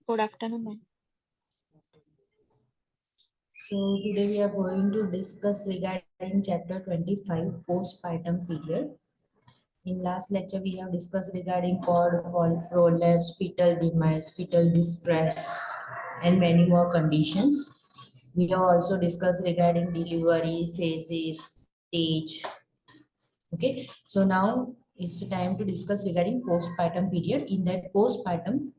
Good afternoon, ma'am. So today we are going to discuss regarding chapter 25, postpartum period. In last lecture we have discussed regarding cord, prolapse, fetal demise, fetal distress, and many more conditions. We have also discussed regarding delivery phases, stage. Okay, so now it's time to discuss regarding postpartum period. In that postpartum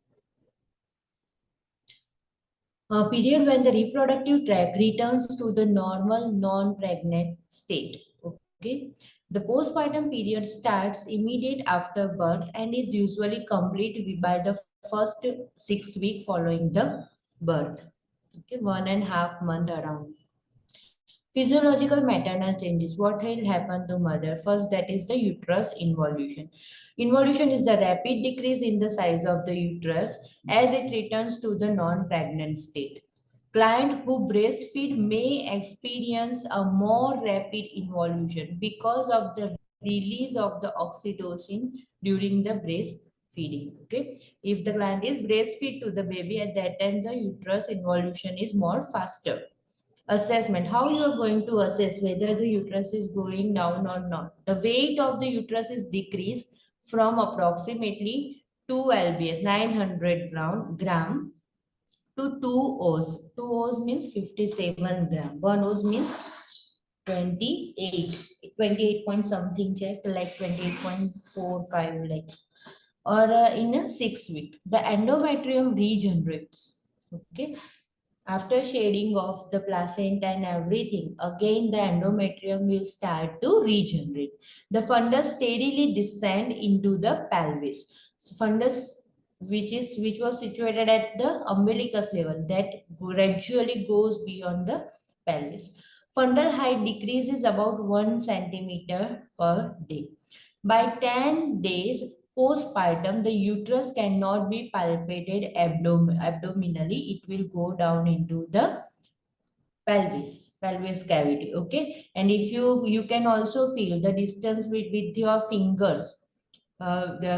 period when the reproductive tract returns to the normal non-pregnant state. Okay, the postpartum period starts immediate after birth and is usually complete by the first 6 weeks following the birth. Okay, 1.5 months around. Physiological maternal changes. What will happen to mother? First, that is the uterus involution. Involution is the rapid decrease in the size of the uterus as it returns to the non-pregnant state. Client who breastfeed may experience a more rapid involution because of the release of the oxytocin during the breastfeeding. Okay, if the client is breastfeed to the baby, at that time the uterus involution is more faster. Assessment. How you are going to assess whether the uterus is going down or not? The weight of the uterus is decreased from approximately 2 lbs 900 gram to 2 O's. 2 O's means 57 gram. 1 O's means 28 point something, check, like 28.45, like, or in a 6 week the endometrium regenerates. Okay, after shedding of the placenta and everything, again the endometrium will start to regenerate. The fundus steadily descend into the pelvis. So fundus, which was situated at the umbilicus level, that gradually goes beyond the pelvis. Fundal height decreases about 1 centimeter per day. By 10 days postpartum, the uterus cannot be palpated abdominally. It will go down into the pelvis cavity. Okay, and if you can also feel the distance with your fingers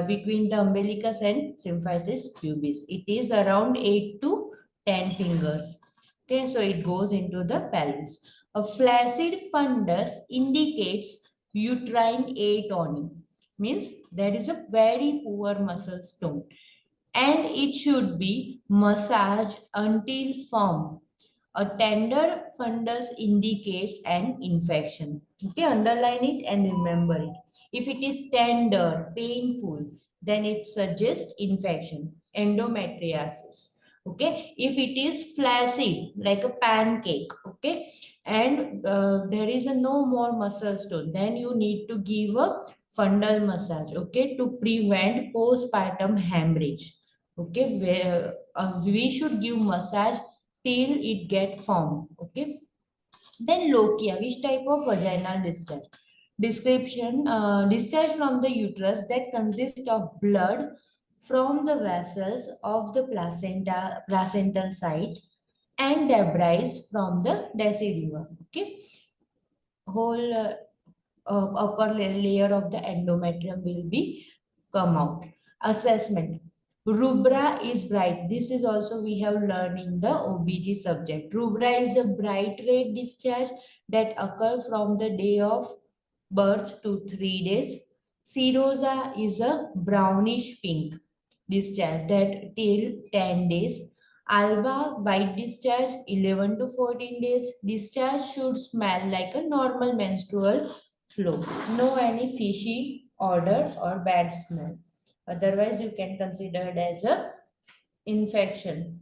between the umbilicus and symphysis pubis. It is around 8 to 10 fingers. Okay, so it goes into the pelvis. A flaccid fundus indicates uterine atony, means there is a very poor muscle tone, and it should be massaged until firm. A tender fundus indicates an infection. Okay, underline it and remember it. If it is tender, painful, then it suggests infection, endometriosis. Okay, if it is flaccid, like a pancake, okay, and there is a no more muscle tone, then you need to give a fundal massage, okay, to prevent postpartum hemorrhage. Okay, where we should give massage till it get formed. Okay, then lochia, which type of vaginal discharge? Description: discharge from the uterus that consists of blood from the vessels of the placental side and debris from the deciduum. Okay, whole upper layer of the endometrium will be come out. Assessment. Rubra is bright. This is also we have learned in the OBG subject. Rubra is a bright red discharge that occur from the day of birth to 3 days. Serosa is a brownish pink discharge that till 10 days. Alba, white discharge, 11 to 14 days. Discharge should smell like a normal menstrual flow. No any fishy odor or bad smell. Otherwise, you can consider it as a infection.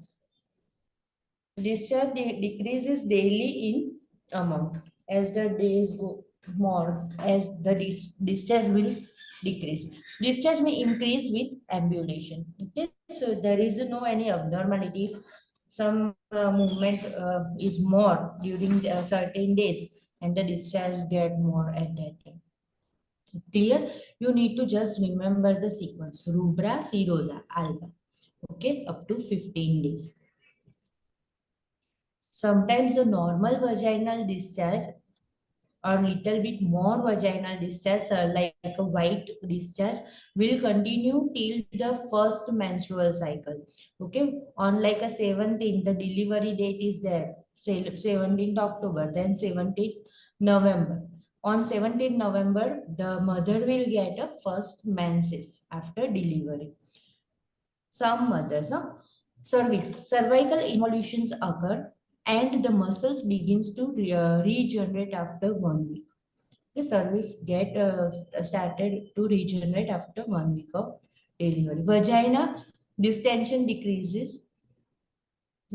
Discharge decreases daily in amount. As the days go more, as the discharge will decrease. Discharge may increase with ambulation. Okay, so there is no any abnormality. Some movement is more during certain days, and the discharge get more at that time. Clear? You need to just remember the sequence: rubra, serosa, alba. Okay, up to 15 days. Sometimes the normal vaginal discharge or little bit more vaginal discharge, like a white discharge, will continue till the first menstrual cycle. Okay, on like a 17th, the delivery date is there, say 17th October, then 17th November. On 17th November, the mother will get a first menses after delivery. Some mothers, cervical involutions occur and the muscles begins to regenerate after 1 week. The cervix get started to regenerate after 1 week of delivery. Vagina distension decreases.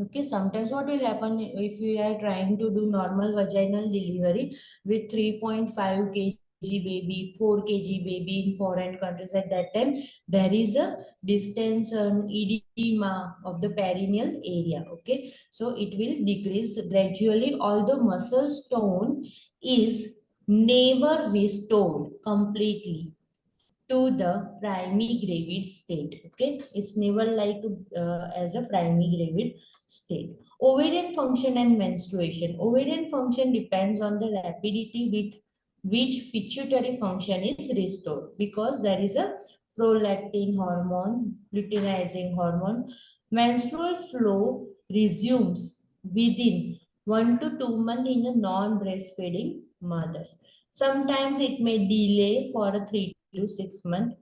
Okay, sometimes what will happen if we are trying to do normal vaginal delivery with 3.5 kg baby, 4 kg baby in foreign countries at that time, there is a distance edema of the perineal area. Okay, so it will decrease gradually, although muscle tone is never restored completely to the primigravid state. Okay, it's never like as a primigravid state. Ovarian function and menstruation. Ovarian function depends on the rapidity with which pituitary function is restored, because there is a prolactin hormone, luteinizing hormone. Menstrual flow resumes within 1 to 2 months in a non-breastfeeding mothers. Sometimes it may delay for a 3 to 6 months,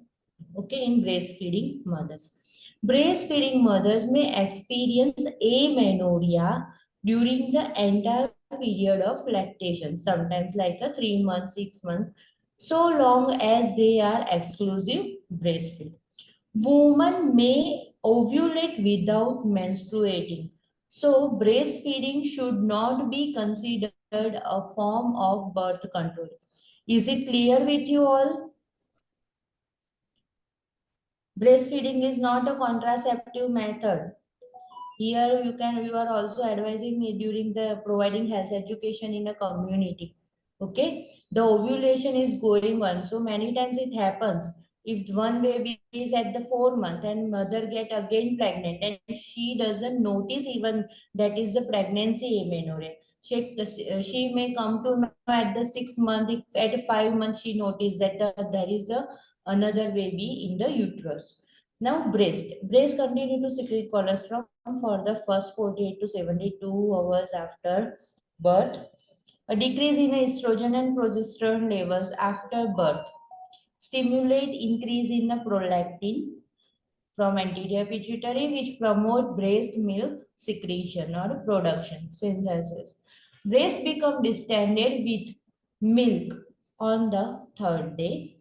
okay, in breastfeeding mothers. Breastfeeding mothers may experience amenorrhea during the entire period of lactation, sometimes like a 3 months, 6 months, so long as they are exclusive breastfeed. Women may ovulate without menstruating. So, breastfeeding should not be considered a form of birth control. Is it clear with you all? Breastfeeding is not a contraceptive method. Here you are also advising during the providing health education in a community. Okay, the ovulation is going on. So many times it happens. If one baby is at the 4 month and mother get again pregnant and she doesn't notice even that is the pregnancy amenorrhea. She may come to know at the 6 month, at 5 months she noticed that there is another baby in the uterus. Now breast continue to secrete colostrum for the first 48 to 72 hours after birth. A decrease in estrogen and progesterone levels after birth stimulate increase in the prolactin from anterior pituitary, which promote breast milk secretion or production synthesis. Breast become distended with milk on the third day.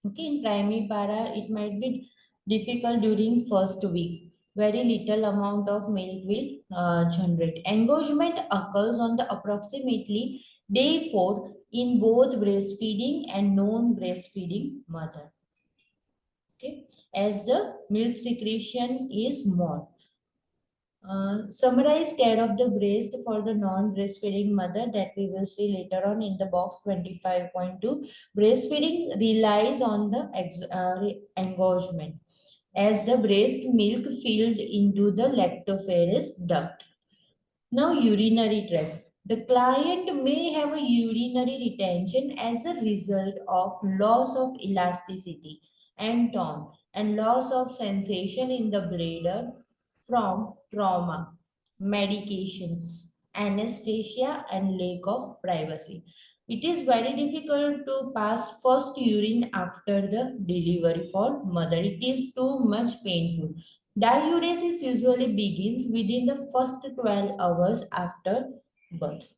Okay, in primipara, it might be difficult during first week. Very little amount of milk will generate. Engorgement occurs on the approximately day 4 in both breastfeeding and non-breastfeeding mother. Okay, as the milk secretion is more. Summarize care of the breast for the non-breastfeeding mother that we will see later on in the box 25.2. Breastfeeding relies on the engorgement as the breast milk filled into the lactoferous duct. Now, urinary tract. The client may have a urinary retention as a result of loss of elasticity and tone and loss of sensation in the bladder from trauma, medications, anesthesia, and lack of privacy. It is very difficult to pass first urine after the delivery for mother. It is too much painful. Diuresis usually begins within the first 12 hours after birth.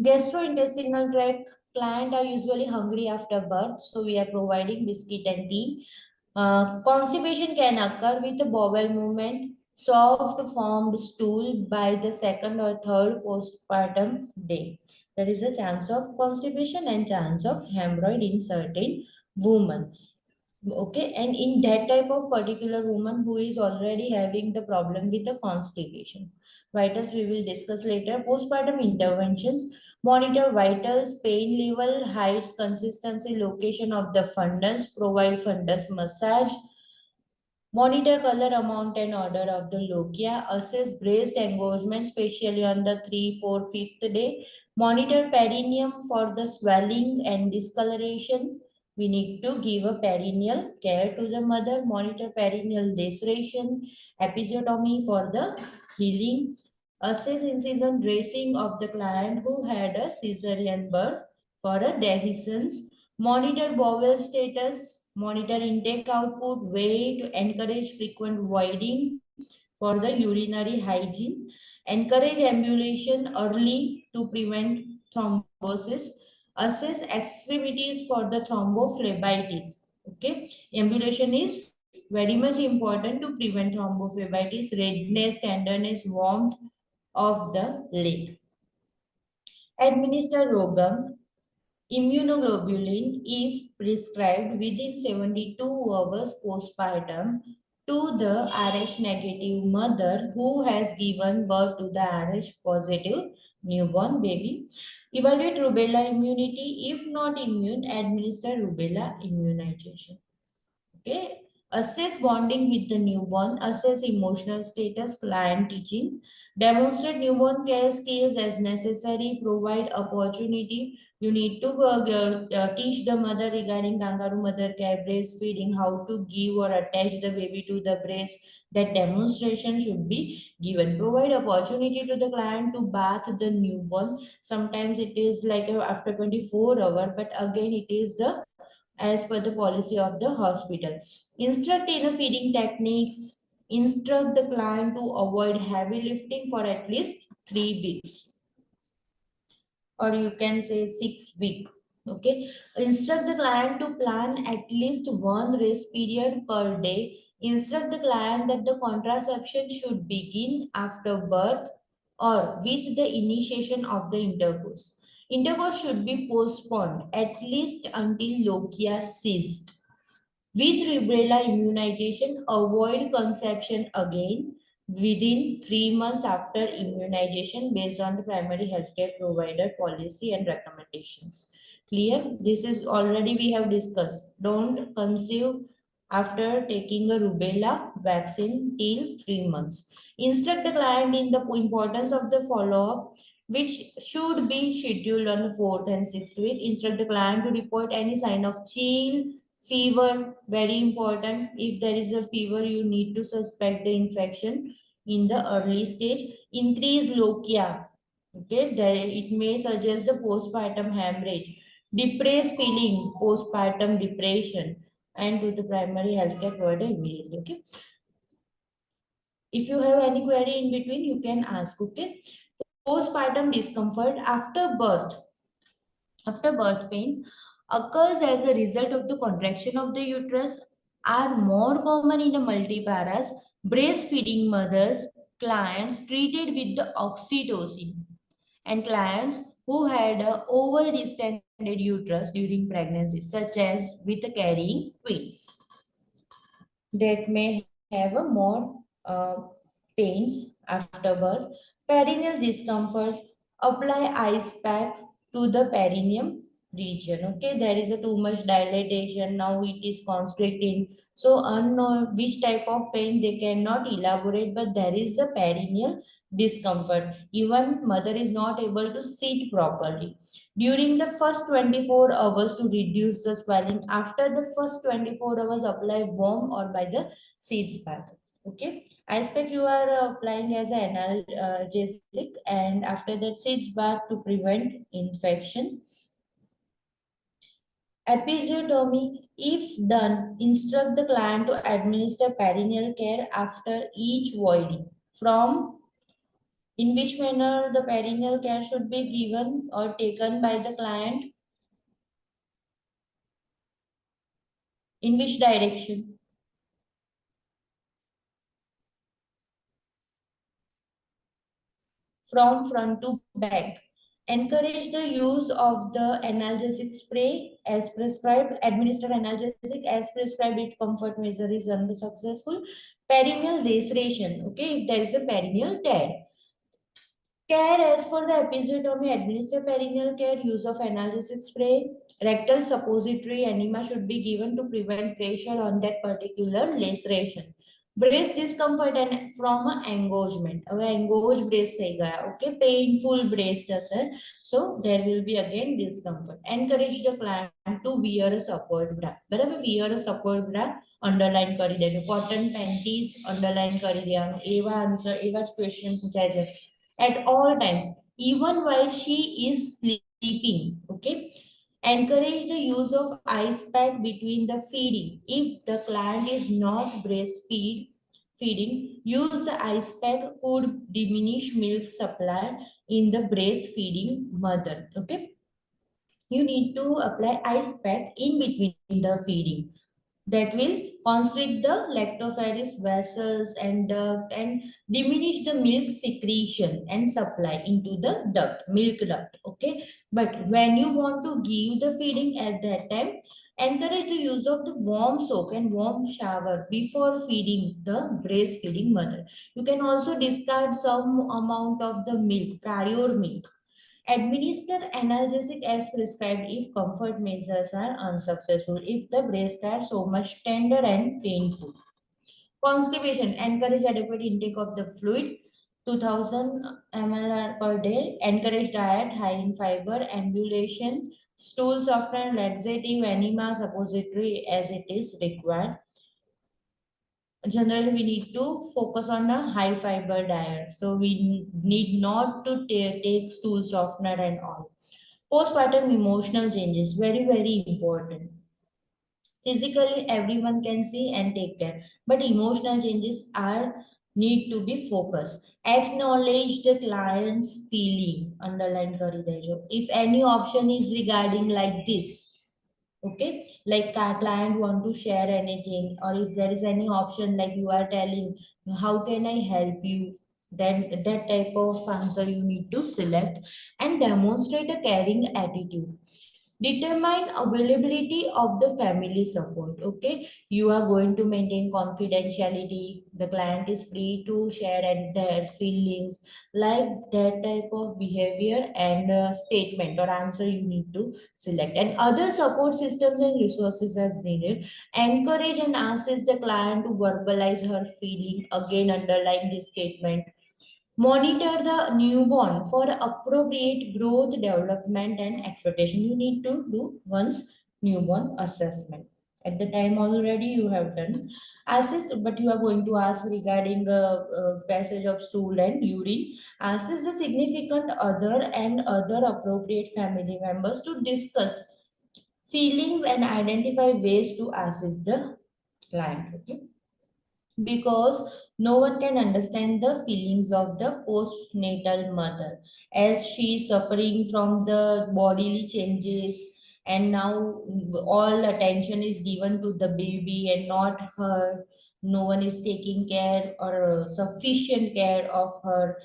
Gastrointestinal tract client are usually hungry after birth, so we are providing biscuit and tea. Constipation can occur with a bowel movement, soft formed stool by the second or third postpartum day. There is a chance of constipation and chance of hemorrhoid in certain women. Okay, and in that type of particular woman who is already having the problem with the constipation. Vitals we will discuss later. Postpartum interventions. Monitor vitals, pain level, heights, consistency, location of the fundus, provide fundus massage, Monitor color, amount and order of the lochia. Assess breast engorgement, especially on the 3, 4, 5th day. Monitor perineum for the swelling and discoloration. We need to give a perineal care to the mother. Monitor perineal laceration, episiotomy for the healing. Assess incision dressing of the client who had a cesarean birth for a dehiscence. Monitor bowel status, monitor intake output, way to encourage frequent voiding for the urinary hygiene, encourage ambulation early to prevent thrombosis, assess extremities for the thrombophlebitis. Okay, ambulation is very much important to prevent thrombophlebitis, redness, tenderness, warmth of the leg. Administer Rogam immunoglobulin if prescribed within 72 hours postpartum to the Rh negative mother who has given birth to the Rh positive newborn baby. Evaluate rubella immunity. If not immune, administer rubella immunization. Okay. Assess bonding with the newborn, assess emotional status, client teaching, demonstrate newborn care skills as necessary, provide opportunity. You need to teach the mother regarding kangaroo mother care, breastfeeding, how to give or attach the baby to the breast. That demonstration should be given. Provide opportunity to the client to bath the newborn. Sometimes it is like after 24 hours, but again it is the as per the policy of the hospital. Instruct in a feeding techniques. Instruct the client to avoid heavy lifting for at least 3 weeks, or you can say 6 weeks. Okay. Instruct the client to plan at least one rest period per day. Instruct the client that the contraception should begin after birth or with the initiation of the intercourse. Intercourse should be postponed at least until lochia ceased. With rubella immunization, avoid conception again within 3 months after immunization based on the primary healthcare provider policy and recommendations. Clear? This is already we have discussed. Don't conceive after taking a rubella vaccine till 3 months. Instruct the client in the importance of the follow-up, which should be scheduled on the 4th and 6th week. Instruct the client to report any sign of chill, fever, very important. If there is a fever, you need to suspect the infection in the early stage. Increased lochia, okay, there it may suggest the postpartum hemorrhage. Depressed feeling, postpartum depression, and to the primary healthcare provider immediately. Okay, if you have any query in between, you can ask. Okay, postpartum discomfort after birth pains occurs as a result of the contraction of the uterus, are more common in the multiparas, breastfeeding mothers, clients treated with the oxytocin, and clients who had a over distended uterus during pregnancy, such as with carrying twins, that may have a more pains after birth. Perineal discomfort, apply ice pack to the perineum region. Okay, there is a too much dilatation, now it is constricting. So unknown which type of pain they cannot elaborate, but there is a perineal discomfort. Even mother is not able to sit properly. During the first 24 hours to reduce the swelling, after the first 24 hours, apply warm or by the seeds bath. Okay, I expect you are applying as an analgesic, and after that seeds bath to prevent infection. Episiotomy, if done, instruct the client to administer perineal care after each voiding. From in which manner the perineal care should be given or taken by the client, in which direction? From front to back. Encourage the use of the analgesic spray as prescribed. Administer analgesic as prescribed if comfort measure is unsuccessful. Perineal laceration. Okay, if there is a perineal tear. Care as for the episiotomy, administer perineal care, use of analgesic spray. Rectal suppository enema should be given to prevent pressure on that particular laceration. Breast discomfort and from a engorgement. હવે engorged breast થઈ ગયા, okay, painful breast હશે, so there will be again discomfort. Encourage the client to wear a support bra. બરાબર, wear a support bra underline કરી દેજો. cotton panties underline કરી દેવાનું. એવા આન્સર, એવા જ ક્વેશ્ચન પૂછાય છે at all times, even while she is sleeping. Okay, encourage the use of ice pack between the feeding. If the client is not feeding, use the ice pack could diminish milk supply in the breastfeeding mother. Okay, you need to apply ice pack in between the feeding. That will constrict the lactoferris vessels and duct and diminish the milk secretion and supply into the duct, milk duct. Okay, but when you want to give the feeding at that time, encourage the use of the warm soak and warm shower before feeding the breastfeeding mother. You can also discard some amount of the milk, prior milk. Administer analgesic as prescribed if comfort measures are unsuccessful, if the breasts are so much tender and painful. Constipation, encourage adequate intake of the fluid, 2000 ml per day. Encourage diet high in fiber, ambulation, stool softener, laxative, enema, suppository as it is required. Generally we need to focus on a high fiber diet, so we need not to take stool softener and all. Postpartum emotional changes, very very important. Physically everyone can see and take care, but emotional changes are need to be focused. Acknowledge the client's feeling, underline kari dejo. If any option is regarding like this, okay, like our client want to share anything, or if there is any option like you are telling how can I help you, then that type of answer you need to select. And demonstrate a caring attitude. Determine availability of the family support. Okay, you are going to maintain confidentiality, the client is free to share and their feelings, like that type of behavior and statement or answer you need to select. And other support systems and resources as needed. Encourage and assist the client to verbalize her feeling, again underline this statement. Monitor the newborn for appropriate growth, development, and expectation. You need to do once newborn assessment. At the time already you have done. Assist, but you are going to ask regarding passage of stool and urine. Assist the significant other and other appropriate family members to discuss feelings and identify ways to assist the client. Okay, because no one can understand the feelings of the postnatal mother, as she is suffering from the bodily changes, and now all attention is given to the baby and not her. No one is taking care or sufficient care of her.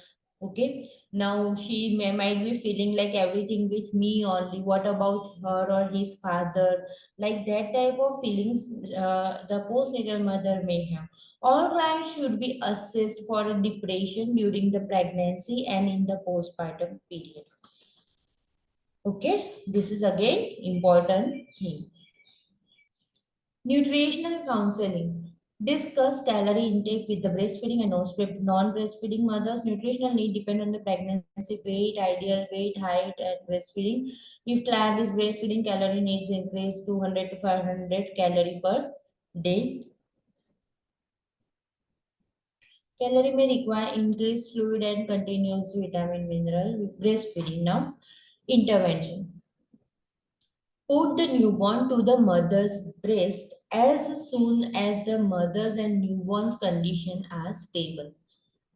Okay, now she might be feeling like everything with me only, what about her or his father, like that type of feelings the postnatal mother may have. All clients should be assessed for depression during the pregnancy and in the postpartum period. Okay, this is again important thing. Nutritional counseling. Discuss calorie intake with the breastfeeding and non-breastfeeding mothers. Nutritional need depend on the pregnancy weight, ideal weight, height, and breastfeeding. If client is breastfeeding, calorie needs increase 200 to 500 calorie per day. Calorie may require increased fluid and continuous vitamin mineral breastfeeding. Now, intervention. Put the newborn to the mother's breast as soon as the mother's and newborn's condition are stable.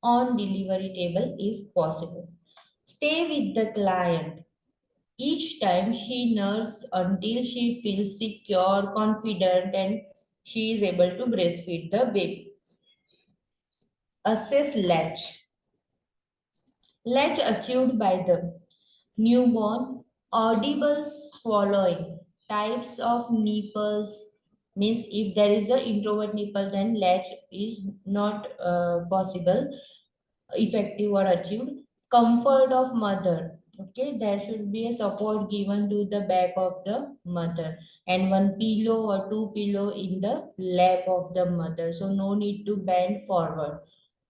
On delivery table if possible. Stay with the client each time she nurses until she feels secure, confident, and she is able to breastfeed the baby. Assess latch. Latch achieved by the newborn, audible swallowing, types of nipples, means if there is a introvert nipple then latch is not possible, effective or achieved. Comfort of mother, Okay, there should be a support given to the back of the mother and one pillow or two pillow in the lap of the mother. So no need to bend forward.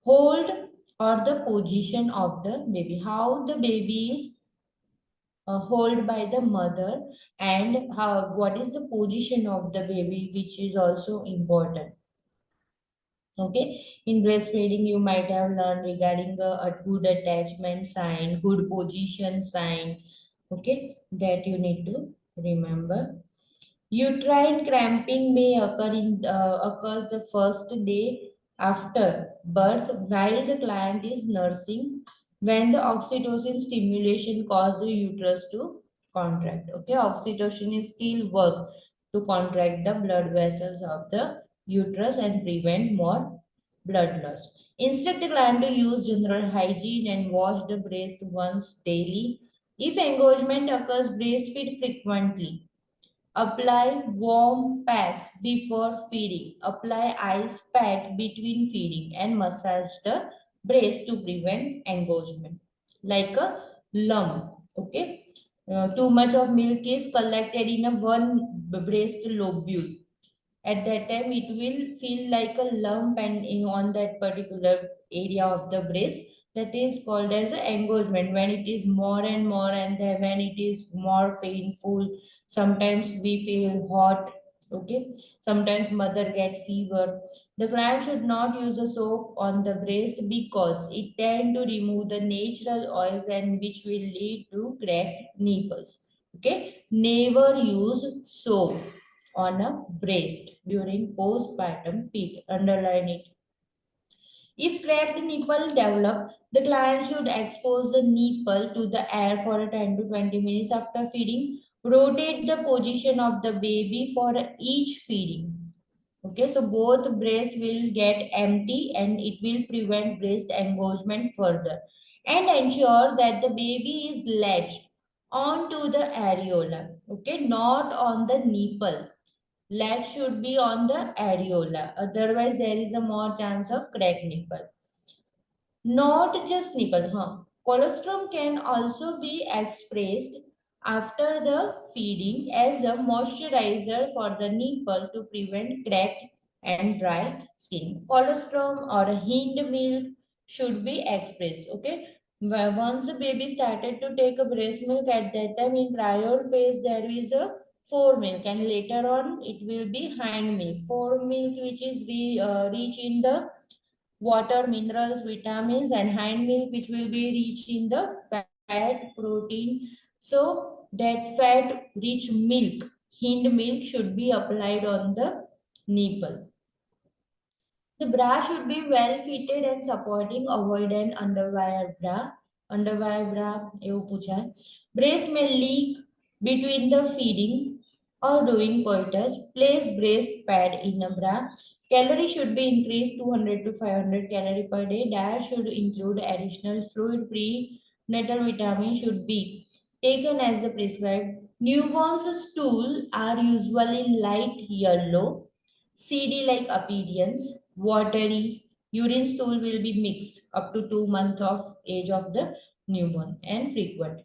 Hold or the position of the baby. How the baby is held by the mother and how what is the position of the baby, which is also important. Okay, in breastfeeding, you might have learned regarding a good attachment sign, good position sign. Okay, that you need to remember. Uterine cramping may occurs the first day after birth while the client is nursing when the oxytocin stimulation causes the uterus to contract. Okay, oxytocin is still work to contract the blood vessels of the uterus and prevent more blood loss. Instruct the client to use general hygiene and wash the breast once daily. If engorgement occurs, breastfeed frequently. Apply warm pads before feeding. Apply ice pack between feeding and massage the breast to prevent engorgement. Like a lump. Okay. Too much of milk is collected in a one breast lobule. At that time it will feel like a lump and on that particular area of the breast, that is called as a engorgement. When it is more and more and then when it is more painful, sometimes we feel hot. Okay, sometimes mother get fever. The client should not use a soap on the breast because it tend to remove the natural oils and which will lead to cracked nipples. Okay, never use soap on a breast during postpartum period. Underline it. If cracked nipple develop, the client should expose the nipple to the air for 10 to 20 minutes after feeding. Rotate the position of the baby for each feeding. Okay, so both breast will get empty and it will prevent breast engorgement further. And ensure that the baby is latched onto the areola. Okay, not on the nipple. Latch should be on the areola. Otherwise, there is a more chance of cracked nipple. Not just nipple, huh? Colostrum can also be expressed after the feeding as a moisturizer for the nipple to prevent cracked and dry skin. Colostrum or hind milk should be expressed. Okay. Once the baby started to take a breast milk, at that time in prior phase there is a fore milk and later on it will be hind milk. Fore milk which is rich in the water, minerals, vitamins, and hind milk, which will be rich in the fat, protein. So that fat rich milk, hind milk, should be applied on the nipple. The bra should be well fitted and supporting. Avoid an underwire bra. Underwire bra, એવું પૂછાય. Breast may leak between the feeding or doing coitus. Place breast pad in a bra. Calorie should be increased 200 to 500 calorie per day. Diet should include additional fluid. Prenatal vitamin should be taken as the prescribed. Newborns' stool are usually light yellow, CD-like appearance, watery. Urine stool will be mixed up to 2 months of age of the newborn and frequent.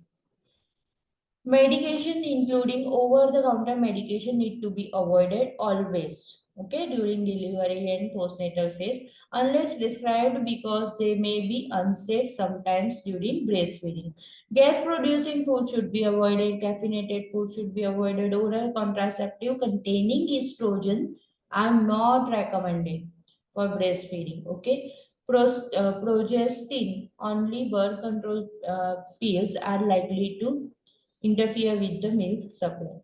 Medication including over-the-counter medication need to be avoided always, okay, during delivery and postnatal phase unless prescribed because they may be unsafe sometimes during breastfeeding. Gas-producing food should be avoided, caffeinated food should be avoided, oral contraceptive containing estrogen are not recommended for breastfeeding, okay. Progestin, only birth control pills are likely to interfere with the milk supply.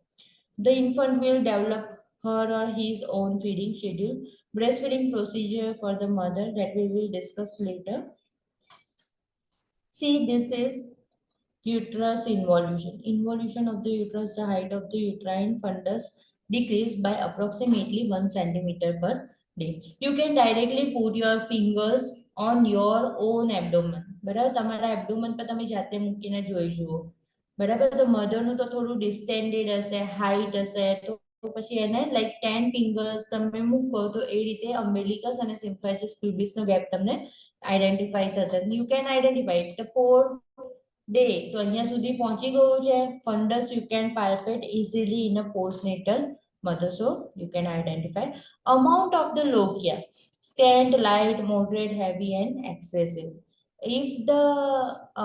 The infant will develop her or his own feeding schedule, breastfeeding procedure for the mother that we will discuss later. See, this is uterus involution. Involution of the uterus, the height of the uterine fundus decreased by approximately 1 centimeter per day. You can directly put your fingers on your own abdomen. બરાબર તમારા abdomen પર તમે જાતે મૂકીને જોઈ જુઓ. બરાબર તો મધરનું તો થોડું ડિસ્ટેન્ડેડ હશે, હાઈટ હશે, તો પછી એને લાઈક 10 ફિંગર્સ તમે મૂકો તો એ રીતે અમ્બેલિકસ અને સિમ્ફાઇસિસ પ્યુબિસ નો ગેપ તમને આઈડેન્ટિફાઈ થશે. You can identify it. The four day તો અહીંયા સુધી પહોંચી ગયું છે. Fundus you can palpate easily in a postnatal mother, so you can identify. Amount of the lochia, scant, light, moderate, heavy and excessive. If the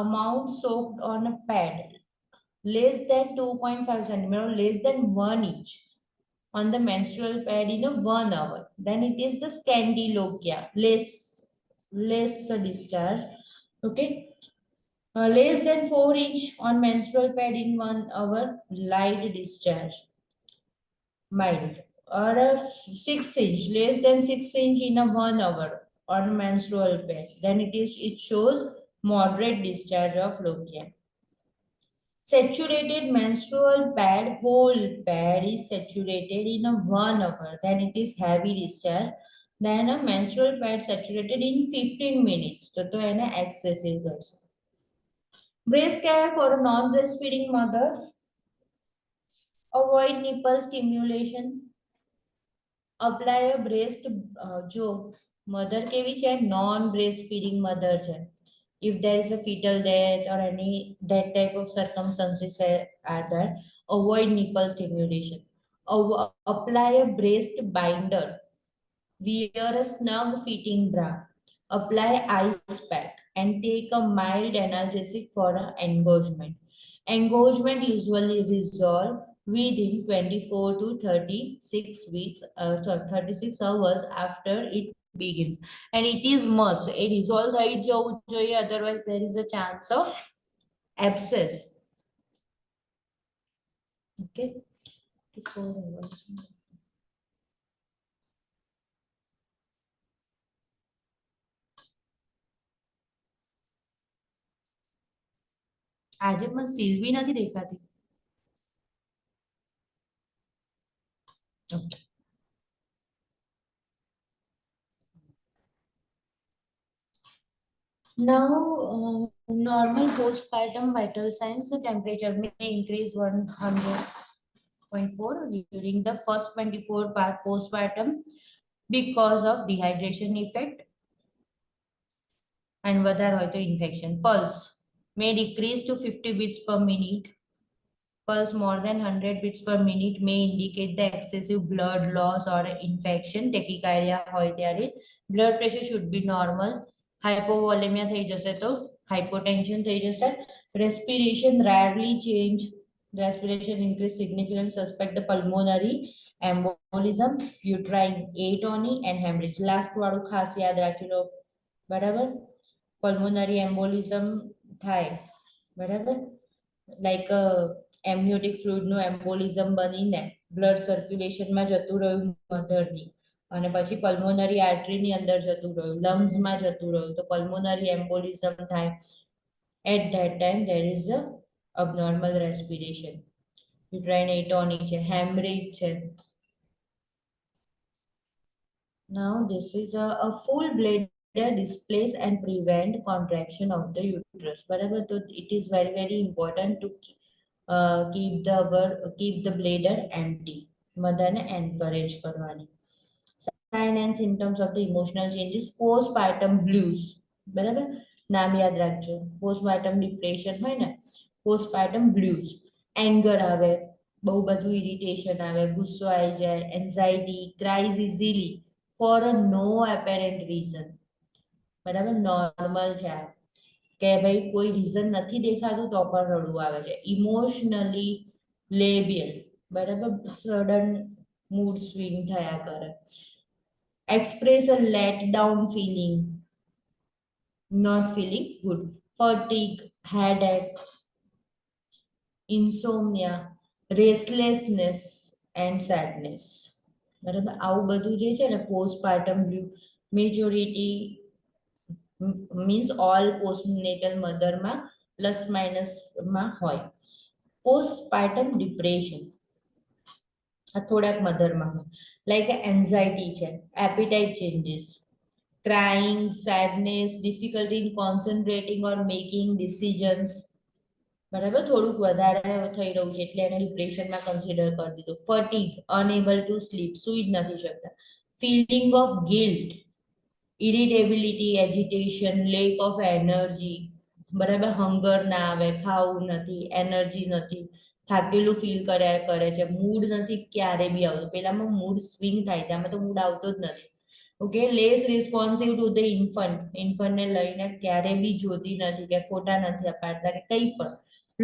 amount soaked on a pad less than 2.5 centimeter, less than 1 inch on the menstrual pad in a 1 hour, then it is the scandilochia, less discharge. Okay. Less than 4 inch on menstrual pad in 1 hour, light discharge, mild. Or a 6 inch, less than 6 inch in a 1 hour on menstrual pad, then it shows moderate discharge of lochia. Saturated menstrual pad, whole pad is saturated in a 1 hour, then it is heavy discharge. Then a menstrual pad saturated in 15 minutes, so એને excessive goes. Breast care for a non-breastfeeding mother. Avoid nipple stimulation. Apply a breast, જો mother કેવી છે non-breastfeeding mother છે. If there is a fetal death or any that type of circumstances are there, avoid nipple stimulation. Apply a breast binder. Wear a snug fitting bra. Apply ice pack and take a mild analgesic for an engorgement. Engorgement usually resolve within 24 to 36 weeks, 36 hours after it begins. And it is must. It resolve થઈ જવું જોઈએ, otherwise there is a chance of abscess. Okay. 4 hours. આજે મને સિલ્વી નથી દેખાતી. Okay. Now, normal postpartum vital signs, the temperature may increase 100.4 during the first 24 postpartum because of dehydration effect and વધારે હોય તો infection. Pulse may decrease to 50 beats per minute. Pulse more than 100 beats per minute may indicate the excessive blood loss or infection. Tachycardia હોય ત્યારે. Blood pressure should be normal. Hypovolemia થઈ જશે તો hypotension થઈ જશે. Respiration rarely change. Respiration increase significant. Suspect the pulmonary embolism, uterine atony and hemorrhage. Last વાળું ખાસ યાદ રાખી લો. બરાબર? Pulmonary embolism થાય. બરાબર? Like a amniotic fluid નું embolism બનીને blood circulation માં જતું રહ્યું મધરની અને પછી પલ્મોનરી આર્ટરીની અંદર જતું રહ્યું, લંગ્સમાં જતું રહ્યું તો પલ્મોનરી એમ્બોલિઝમ થાય. At that time there is a abnormal respiration. Uterine atony છે, hemorrhage છે. Now this is a full bladder displace and prevent contraction of the uterus. બરાબર, તો it is very very important to keep the bladder empty. મધરને encourage કરવાની. Sign and symptoms of the emotional changes. Postpartum blues. બરાબર, નામ યાદ રાખજો. Postpartum depression હોય ને, postpartum blues. Anger આવે, બહુ બધું irritation આવે, ગુસ્સો આવી જાય, anxiety, cries easily for a no apparent reason. બરાબર, normal છે આ. કે ભાઈ કોઈ રીઝન નથી દેખાતું તો પણ રડવું આવે છે. ઇમોશનલી લેબિયલ, બરાબર, સડન મૂડ સ્વિંગ થયા કરે. Express a let down feeling, not feeling good. Fatigue, headache, insomnia, restlessness and sadness. બરાબર, આવું બધું જે છે ને postpartum blue majority means all postnatal mother માં plus minus માં હોય. Postpartum depression આ થોડાક મધર માં હોય. Like anxiety છે, appetite changes, crying, sadness, difficulty in concentrating or making decisions. બરાબર, થોડુંક વધારે થઈ રહ્યું છે એટલે એને ડિપ્રેશનમાં કન્સિડર કરી દીધું. Fatigue, unable to sleep, સુઈ જ નથી શકતા. Feeling of guilt, irritability, agitation, lack of energy. બરાબર, હંગર ના આવે, ખાવું નથી, એનર્જી નથી, થાકેલું ફીલ કર્યા કરે છે, મૂડ નથી ક્યારે બી આવતો. પેલામાં મૂડ સ્વિંગ થાય છે, આમાં તો મૂડ આવતો જ નથી. Okay, less responsive to the ઇન્ફન્ટને લઈને ક્યારે બી જોતી નથી કે ફોટા નથી પાડતા કે કંઈ પણ.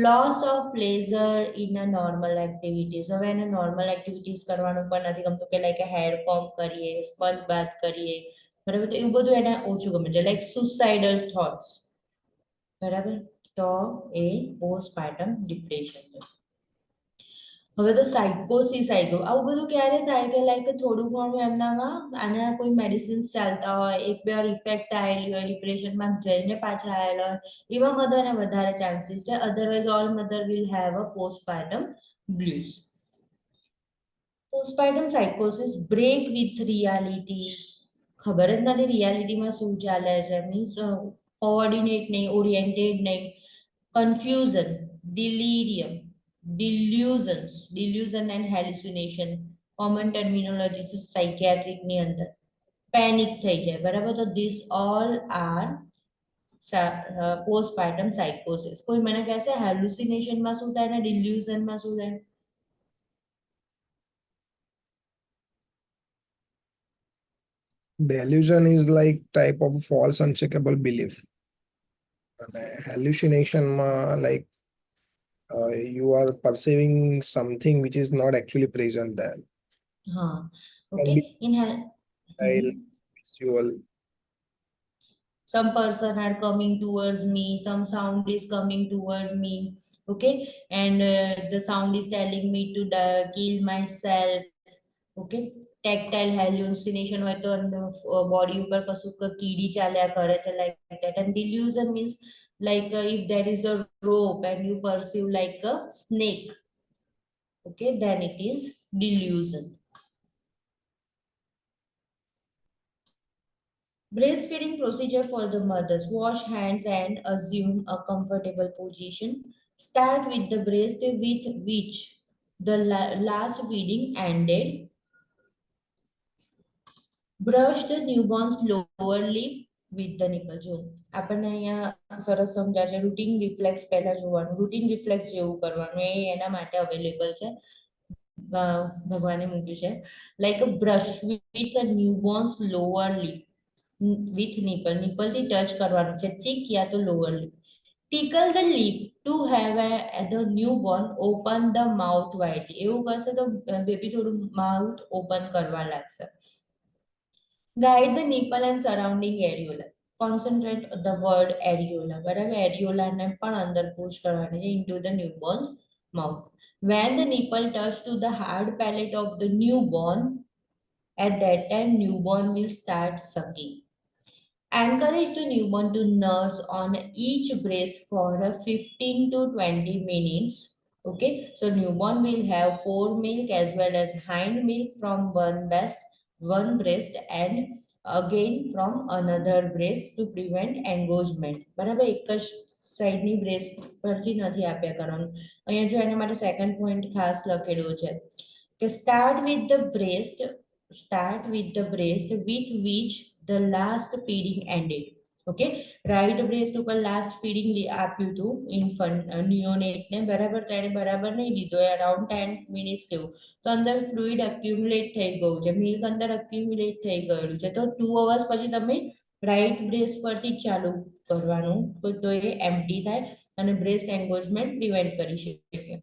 Loss of pleasure in a normal activities. હવે એને નોર્મલ એક્ટિવિટીઝ કરવાનું પણ નથી ગમતું કે લાઈક હેડ પમ્પ કરીએ, સ્પંજ બાથ કરીએ, બરાબર, તો એવું બધું એને ઓછું ગમે છે. લાઈક સુસાઇડલ થોટ્સ, બરાબર, તો એ પોસ્ટપાર્ટમ ડિપ્રેશન છે. હવે તો સાયકોસિસ આવી ગયું. આવું બધું ક્યારે થાય કે લાઈક થોડું ઘણું એમનામાં આના કોઈ મેડિસિન્સ ચાલતા હોય, એક બે વાર ઇફેક્ટ આવેલી હોય, ડિપ્રેશનમાં જઈને પાછા આવેલા હોય, એવા મધરને વધારે ચાન્સીસ છે. Otherwise all mother will have a postpartum blues. Postpartum સાયકોસિસ, બ્રેક વિથ રિયાલિટી. ખબર જ નથી રિયાલિટીમાં શું ચાલે છે, મીન્સ કોઓર્ડિનેટ નહીં, ઓરિએન્ટેડ નહીં, confusion, delirium, delusion and hallucination, common terminology છે સાયકિયાટ્રિકની અંદર. પેનિક થઈ જાય, બરાબર, તો ધીસ ઓલ આર પોસ્ટપાર્ટમ સાયકોસિસ. કોઈ મને કહેશે હેલ્યુસિનેશનમાં શું થાય ને ડિલ્યુઝનમાં શું થાય? Delusion is like type of false unshakable belief. And hallucination like you are perceiving something which is not actually present there. હા, Can okay. be in style, visual. Some person are coming towards me, some sound is coming toward me, okay, and the sound is telling me to kill myself. Okay, tactile hallucination હોય તો body ઉપર કશું કીડી ચાલ્યા કરે છે, like that. And delusion means like if there is a rope and you perceive like a snake, okay, then it is delusion. Breastfeeding procedure for the mothers. Wash hands and assume a comfortable position. Start with the breast with which the last feeding ended. Brush the newborn's lower lip with the nipple. જો આપણને અહીંયા સરસ સમજાય છે. Routine reflex પહેલા જોવાનું, routine reflex જેવું કરવાનું, એ એના માટે અવેલેબલ છે, ભગવાને મૂક્યું છે. Like a brush with a newborns lower lip with nipple. Nipple થી ટચ કરવાનું છે, ચીક યા તો lower lip. Tickle the lip to have the newborn open the mouth widely. એવું કરશે તો બેબી થોડું માઉથ ઓપન કરવા લાગશે. Guide the nipple and surrounding areola. Concentrate the word areola. બરાબર, areola ને પણ અંદર પુશ કરવાની છે into the newborn's mouth. When the nipple touch to the hard palate of the newborn, at that time newborn will start sucking. Encourage the newborn to nurse on each breast for 15 to 20 minutes. Okay, so newborn will have foremilk as well as hind milk from one breast and again from another breast to prevent engorgement. બરાબર, એક જ સાઈડની breast પરથી નથી આપ્યા કરવાનું. અહીંયા જો એના માટે સેકન્ડ પોઈન્ટ ખાસ લખેલું છે કે start with the breast with which the last feeding ended. Okay, right breast ઉપર લાસ્ટ ફીડિંગ આપ્યું હતું ઇન્ફન્ટ નિયોનેટને, બરાબર, તો એને બરાબર નહીં લીધો, અરાઉન્ડ 10 મિનિટ્સ જેવું, તો અંદર ફ્લુઇડ અક્યુમ્યુલેટ થઈ ગયું છે, મિલ્ક અંદર અક્યુમ્યુલેટ થઈ ગયેલું છે, તો 2 અવર્સ પછી તમે રાઈટ બ્રેસ્ટ પરથી ચાલુ કરવાનું, તો એ એમ્પ્ટી થાય અને બ્રેસ્ટ એન્ગોજમેન્ટ પ્રિવેન્ટ કરી શકે.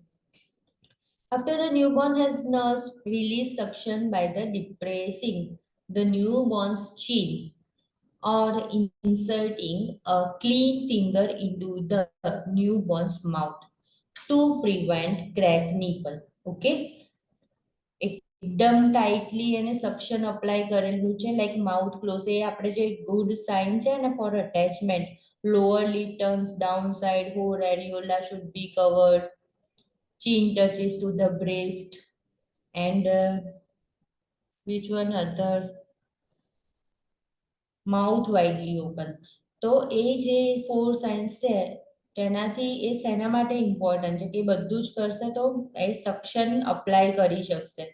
After the newborn has nursed, release suction by the depressing the newborn's chin or inserting a clean finger into the newborn's mouth to prevent cracked nipple. Okay, એકદમ tightly એને suction apply કરેલું છે, like mouth close. એ આપણે જે good sign છે ને for attachment. Lower lip turns down side, more areola should be covered, chin touches to the breast, and which one other, mouth widely open. તો એ જે 4 science છે તેનાથી એ શેના માટે ઇમ્પોર્ટન્ટ છે કે બધું જ કરશે તો એ સક્શન અપ્લાય કરી શકશે.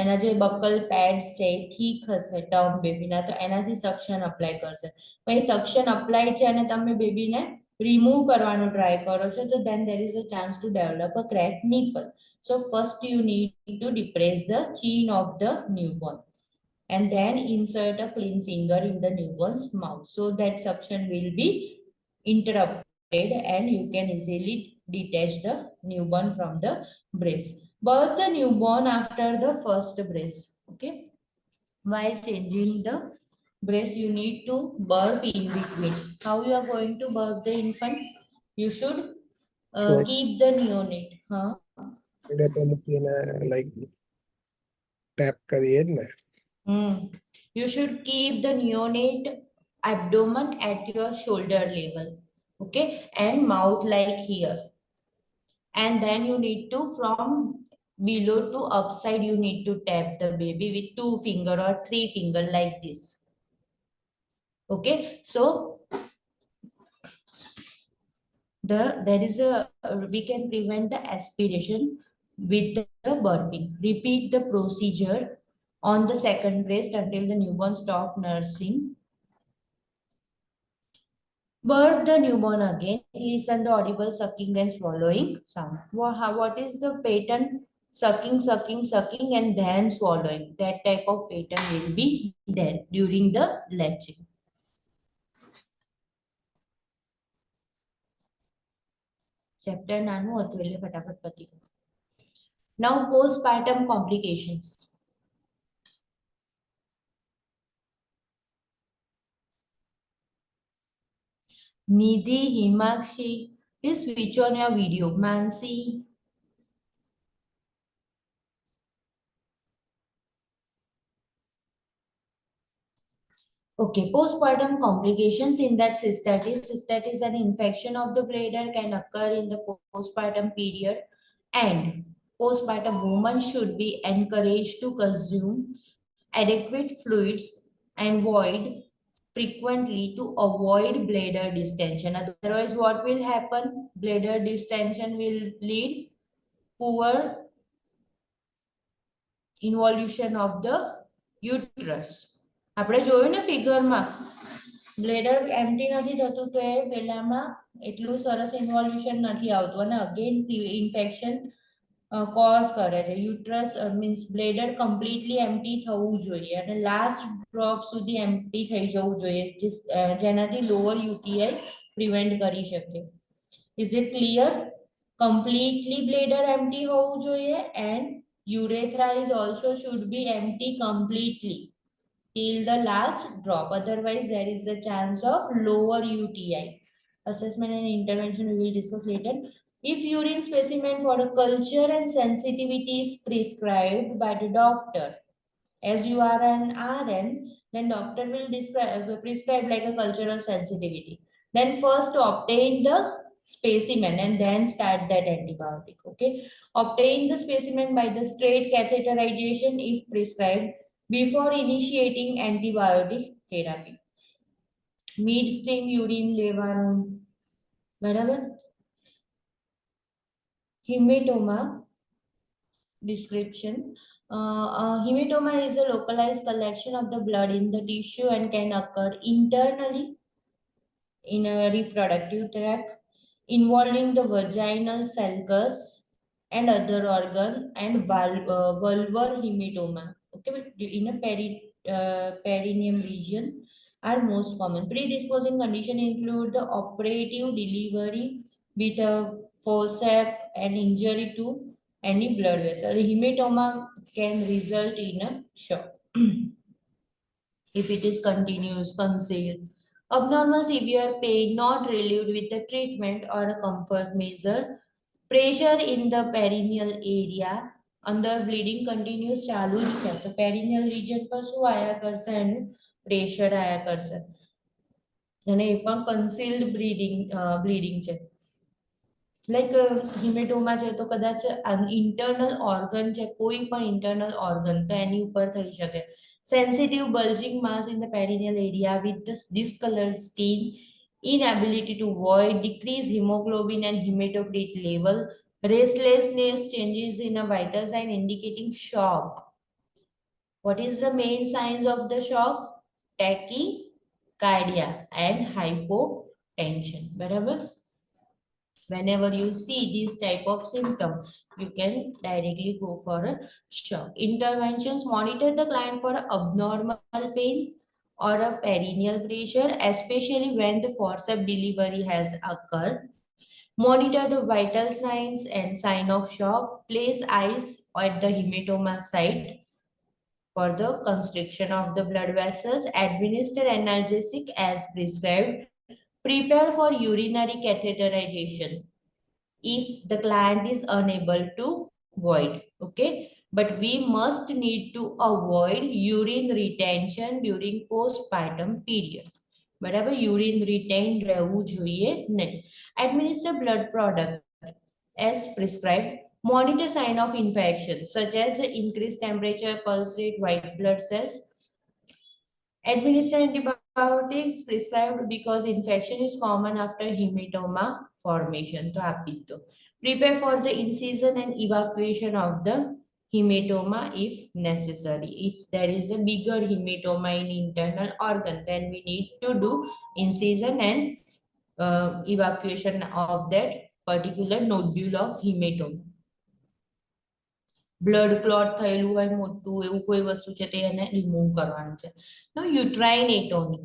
એના જે બકલ પેડ્સ છે એ ઠીક હશે ટર્મ બેબીના, તો એનાથી સક્શન અપ્લાય કરશે. પણ એ સક્શન અપ્લાય છે અને તમે બેબીને remove કરવાનો try કરો છો તો then there is a chance to develop a cracked nipple. So first you need to depress the chin of the newborn and then insert a clean finger in the newborn's mouth so that suction will be interrupted and you can easily detach the newborn from the breast. Birth the newborn after the first breast. Okay. While changing the breast, you need to burp in between. How you are going to burp the infant? You should So keep the neonate. Huh? એટલે તો મૂકીને like tap કરીએ જ ને. You should keep the neonate abdomen at your shoulder level. Okay. And mouth like here. And then you need to from below to upside you need to tap the baby with 2 finger or 3 finger like this. Okay. So there is a we can prevent the aspiration with the burping. Repeat the procedure on the second breast until the newborn stop nursing. Burp the newborn again. Listen the audible sucking and swallowing sound. What is the pattern? Sucking, sucking, sucking, and then swallowing. That type of pattern will be there during the latching. Chapter નાનું હતું એટલે ફટાફટ પતી ગયું. Now postpartum complications. Nidhi, Himakshi, please switch on your video. Mansi. Okay, postpartum complications in that cystitis. Cystitis, an infection of the bladder, can occur in the postpartum period, and postpartum woman should be encouraged to consume adequate fluids and void frequently to avoid bladder distension. Otherwise, what will happen? Bladder distension will lead poor involution of the uterus. આપણે જોયું ને ફિગરમાં bladder empty નથી થતું તો એ પહેલામાં એટલું સરસ ઇન્વોલ્યુશન નથી આવતું અને અગેન ઇન્ફેક્શન કોઝ કરે છે. Uterus means bladder completely empty થવું જોઈએ અને લાસ્ટ ડ્રોપ સુધી એમ્પ્ટી થઈ જવું જોઈએ જેનાથી લોઅર યુટીઆઈ પ્રિવેન્ટ કરી શકે. Is it clear? Completely bladder empty હોવું જોઈએ and urethra is also should be empty completely till the last drop. Otherwise, there is a chance of lower UTI. Assessment and intervention we will discuss later. If urine specimen for a culture and sensitivity is prescribed by the doctor, as you are an RN, then doctor will prescribe like a cultural sensitivity. Then first obtain the specimen and then start that antibiotic. Okay, obtain the specimen by the straight catheterization if prescribed before initiating antibiotic therapy. Midstream urine લેવાનું બરાબર. Hematoma description. Hematoma is a localized collection of the blood in the tissue and can occur internally in a reproductive tract involving the vaginal sulcus and other organ and vulvar hematoma. Okay, but in a perineum region are most common. Predisposing condition include the operative delivery with a forceps and injury to any blood vessel. Hematoma can result in a shock if it is continuous, concealed. Abnormal severe pain not relieved with the treatment or a comfort measure. Pressure in the perineal area. અંદર bleeding continuous ચાલુ જ છે તો પેરિનિયલ region પર શું આયા કરશે? એનું પ્રેશર આયા કરશે અને એ પણ કન્સીલ્ડ બ્લીડિંગ છે. લાઈક હિમેટોમા છે તો કદાચ ઇન્ટરનલ ઓર્ગન છે, કોઈ પણ ઇન્ટરનલ ઓર્ગન તો એની ઉપર થઈ શકે. Sensitive bulging mass in the perineal area with the discolored skin, inability to void, decreased hemoglobin and hematocrit level, restlessness, changes in a vital sign indicating shock. What is the main signs of the shock? Tachycardia and hypotension. tension. બરાબર? Whenever you see these type of symptoms, you can directly go for a shock. Interventions: monitor the client for abnormal pain or a perineal pressure, especially when the forceps delivery has occurred. Monitor the vital signs and sign of shock. Place ice at the hematoma site for the constriction of the blood vessels. Administer analgesic as prescribed. Prepare for urinary catheterization if the client is unable to void. Okay, but we must need to avoid urine retention during postpartum period. બરાબર, urine written રહેવું જોઈએ નહીં. Administer blood product as prescribed. Monitor sign of infection such as increased temperature, pulse rate, white blood cells. Administer antibiotics prescribed because infection is common after hematoma formation. તો આપી દો. Prepare for the incision and evacuation of the hematoma if necessary. If there is a bigger hematoma in internal organ, then we need to do incision and evacuation of that particular nodule of hematoma. Blood clot થયેલું હોય મોટું એવું કોઈ વસ્તુ છે તે એને remove કરવાનું છે. Now uterine atony.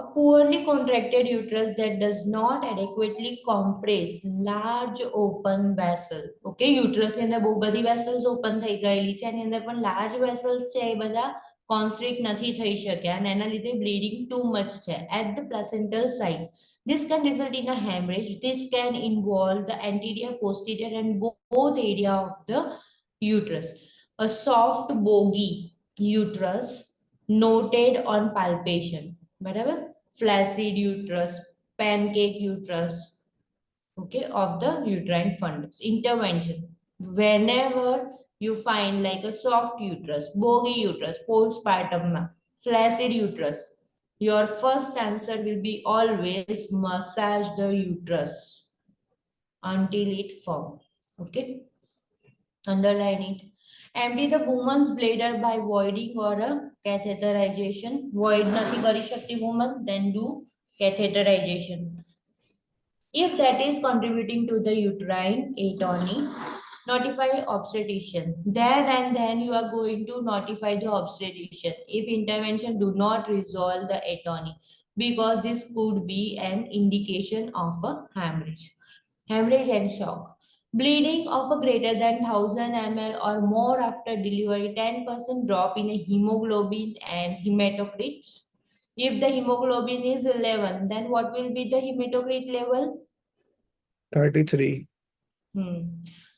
A poorly contracted uterus that does not adequately compress large open vessel. Okay, uterus ની અંદર બહુ બધી vessels open થઈ ગયેલી છે, એની અંદર પણ large vessels છે એ બધા constrict નથી થઈ શક્યા અને એના લીધે bleeding too much છે at the placental site. This can result in a hemorrhage. This can involve the anterior, posterior and both area of the uterus. A soft bogey uterus noted on palpation. બરાબર, flaccid uterus, pancake uterus, okay, of the uterine fundus. Intervention: whenever you find like a soft uterus, bogey uterus, postpartum, flaccid uterus, your first answer will be always massage the uterus until it form. Okay, underline it. Empty the woman's bladder by voiding or a catheterization. Void નથી કરી શકતી woman, then do catheterization. If that is contributing to the uterine atony, notify obstetrician. There and then you are going to notify the obstetrician if intervention do not resolve the atony, because this could be an indication of a hemorrhage. Hemorrhage and shock. Bleeding of a greater than 1000 ml or more after delivery, 10% drop in a hemoglobin and hematocrits. If the hemoglobin is 11, then what will be the hematocrit level? 33.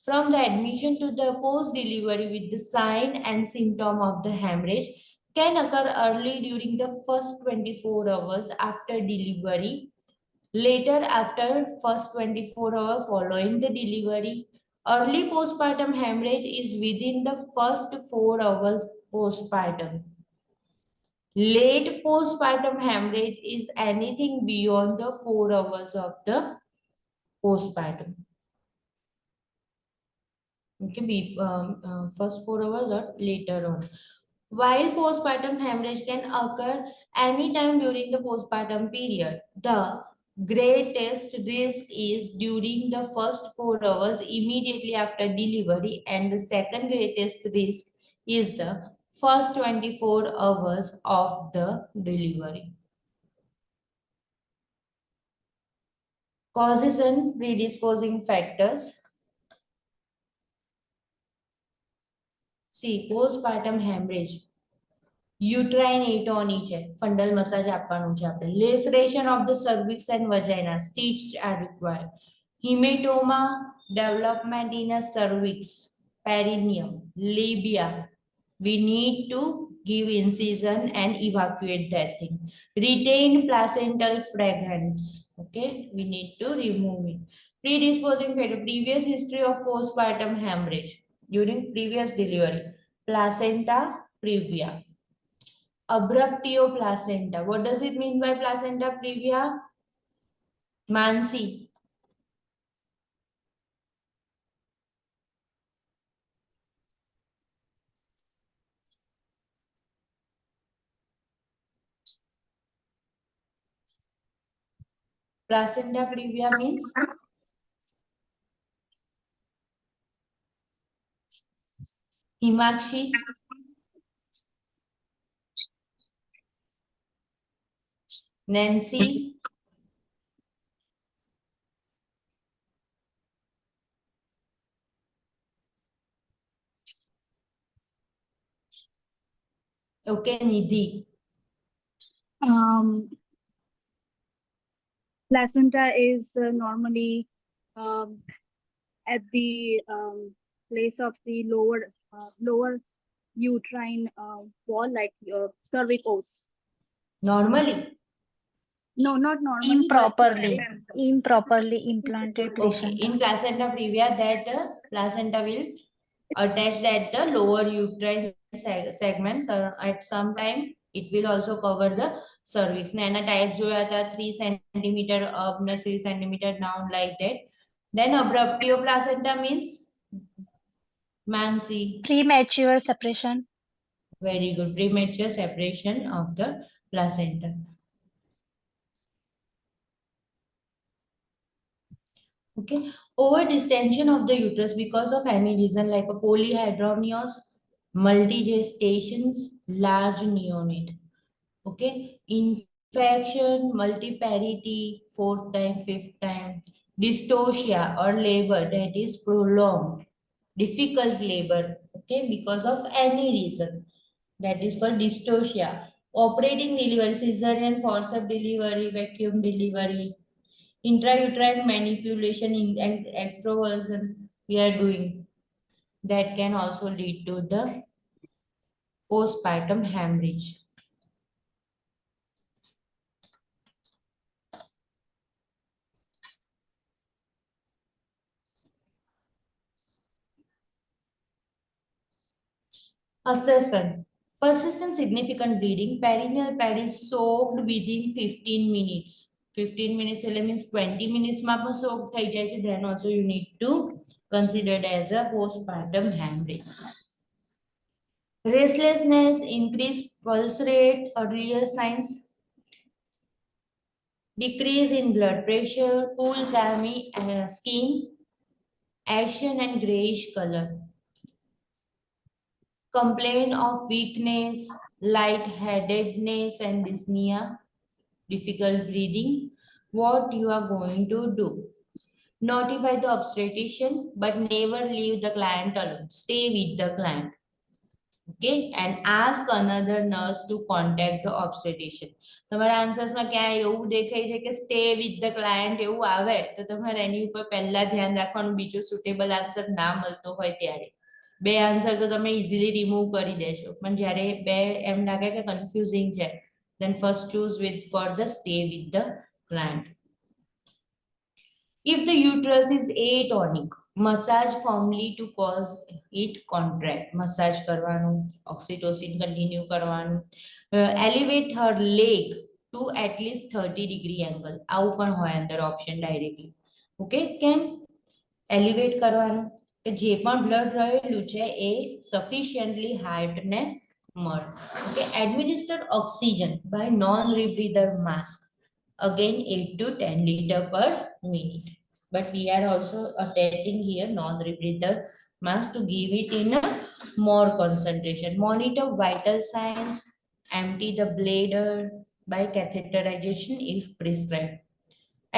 From the admission to the post-delivery with the sign and symptom of the hemorrhage can occur early during the first 24 hours after delivery, later after first 24 hours following the delivery. Early postpartum hemorrhage is within the first 4 hours postpartum. Late postpartum hemorrhage is anything beyond the 4 hours of the postpartum. Okay, first 4 hours or later on. While postpartum hemorrhage can occur anytime during the postpartum period, the greatest risk is during the first 4 hours immediately after delivery, and the second greatest risk is the first 24 hours of the delivery. Causes and predisposing factors. See, postpartum hemorrhage, uterine atony છે, fundal massage આપવાનું છે આપણે. Laceration of the cervix and vagina, stitch are required. Hematoma development in a cervix, perineum, labia, we need to give incision and evacuate that thing. Retain placental fragments, okay, we need to remove it. Predisposing factor, previous history of postpartum hemorrhage during previous delivery, placenta previa. Abruptio placenta. What does it mean by placenta previa? Mansi. Placenta previa means Himakshi. Nancy. Okay, Nidhi. Placenta is normally um, at the place of the lower uterine wall, like cervicals. Normally. No, not normally. Improperly implanted Okay, placenta. in placenta previa, that placenta will attach at the lower uterine segments. At some time, it will also cover the cervix. ને એના types જોયા હતા 3 centimeter up ને 3 centimeter down, like that. Then abruptio placenta means Mansi. Premature separation. Very good. Premature separation of the placenta. Okay. Over distension of the uterus because of any reason like a polyhydramnios, multigestations, large neonate. Okay. Infection, multiparity, fourth time, fifth time. Dystocia or labor that is prolonged. Difficult labor. Okay. Because of any reason. That is called dystocia. Operating delivery, cesarean, forceps delivery, vacuum delivery, intrauterine manipulation, in extroversion we are doing, that can also lead to the postpartum hemorrhage. Assessment. Persistent significant bleeding. Perineal pad is soaked within 15 minutes. 15 minutes means 20 minutes માં પણ soak થઈ જાય છે. Then also you need to consider it as a postpartum hemorrhage. Restlessness, increased pulse rate, earlier signs. Decrease in blood pressure, cool clammy skin, ashen and grayish color. Complain of weakness, lightheadedness and dyspnea, difficult breathing. What you are going to do? Notify the obstetrician, but never leave the client alone. Stay with the client. Okay, and ask another nurse to contact the obstetrician. તમારા આન્સર્સમાં ક્યાંય એવું દેખાય છે કે stay with the client એવું આવે તો તમારે એની ઉપર પહેલા ધ્યાન રાખવાનું, બીજો સુટેબલ આન્સર ના મળતો હોય ત્યારે. બે આન્સર તો તમે ઇઝીલી રિમૂવ કરી દેશો, પણ જ્યારે બે એમ લાગે કે કન્ફ્યુઝિંગ છે, then first choose with for the stay with the client. If the uterus is atonic, massage firmly to cause it contract. Massage કરવાનું, oxytocin continue કરવાનું. Elevate her leg to at least 30-degree angle. આવું પણ હોય અંદર option directly. Okay, કેમ? Elevate કરવાનું કે જે પણ blood રહેલું છે એ sufficiently height ને મળે. Okay, administer oxygen by non-rebreather mask. Again 8 to 10 liter per minute. But we are also attaching here non-rebreather mask to give it in a more concentration. Monitor vital signs. Empty the bladder by catheterization if prescribed.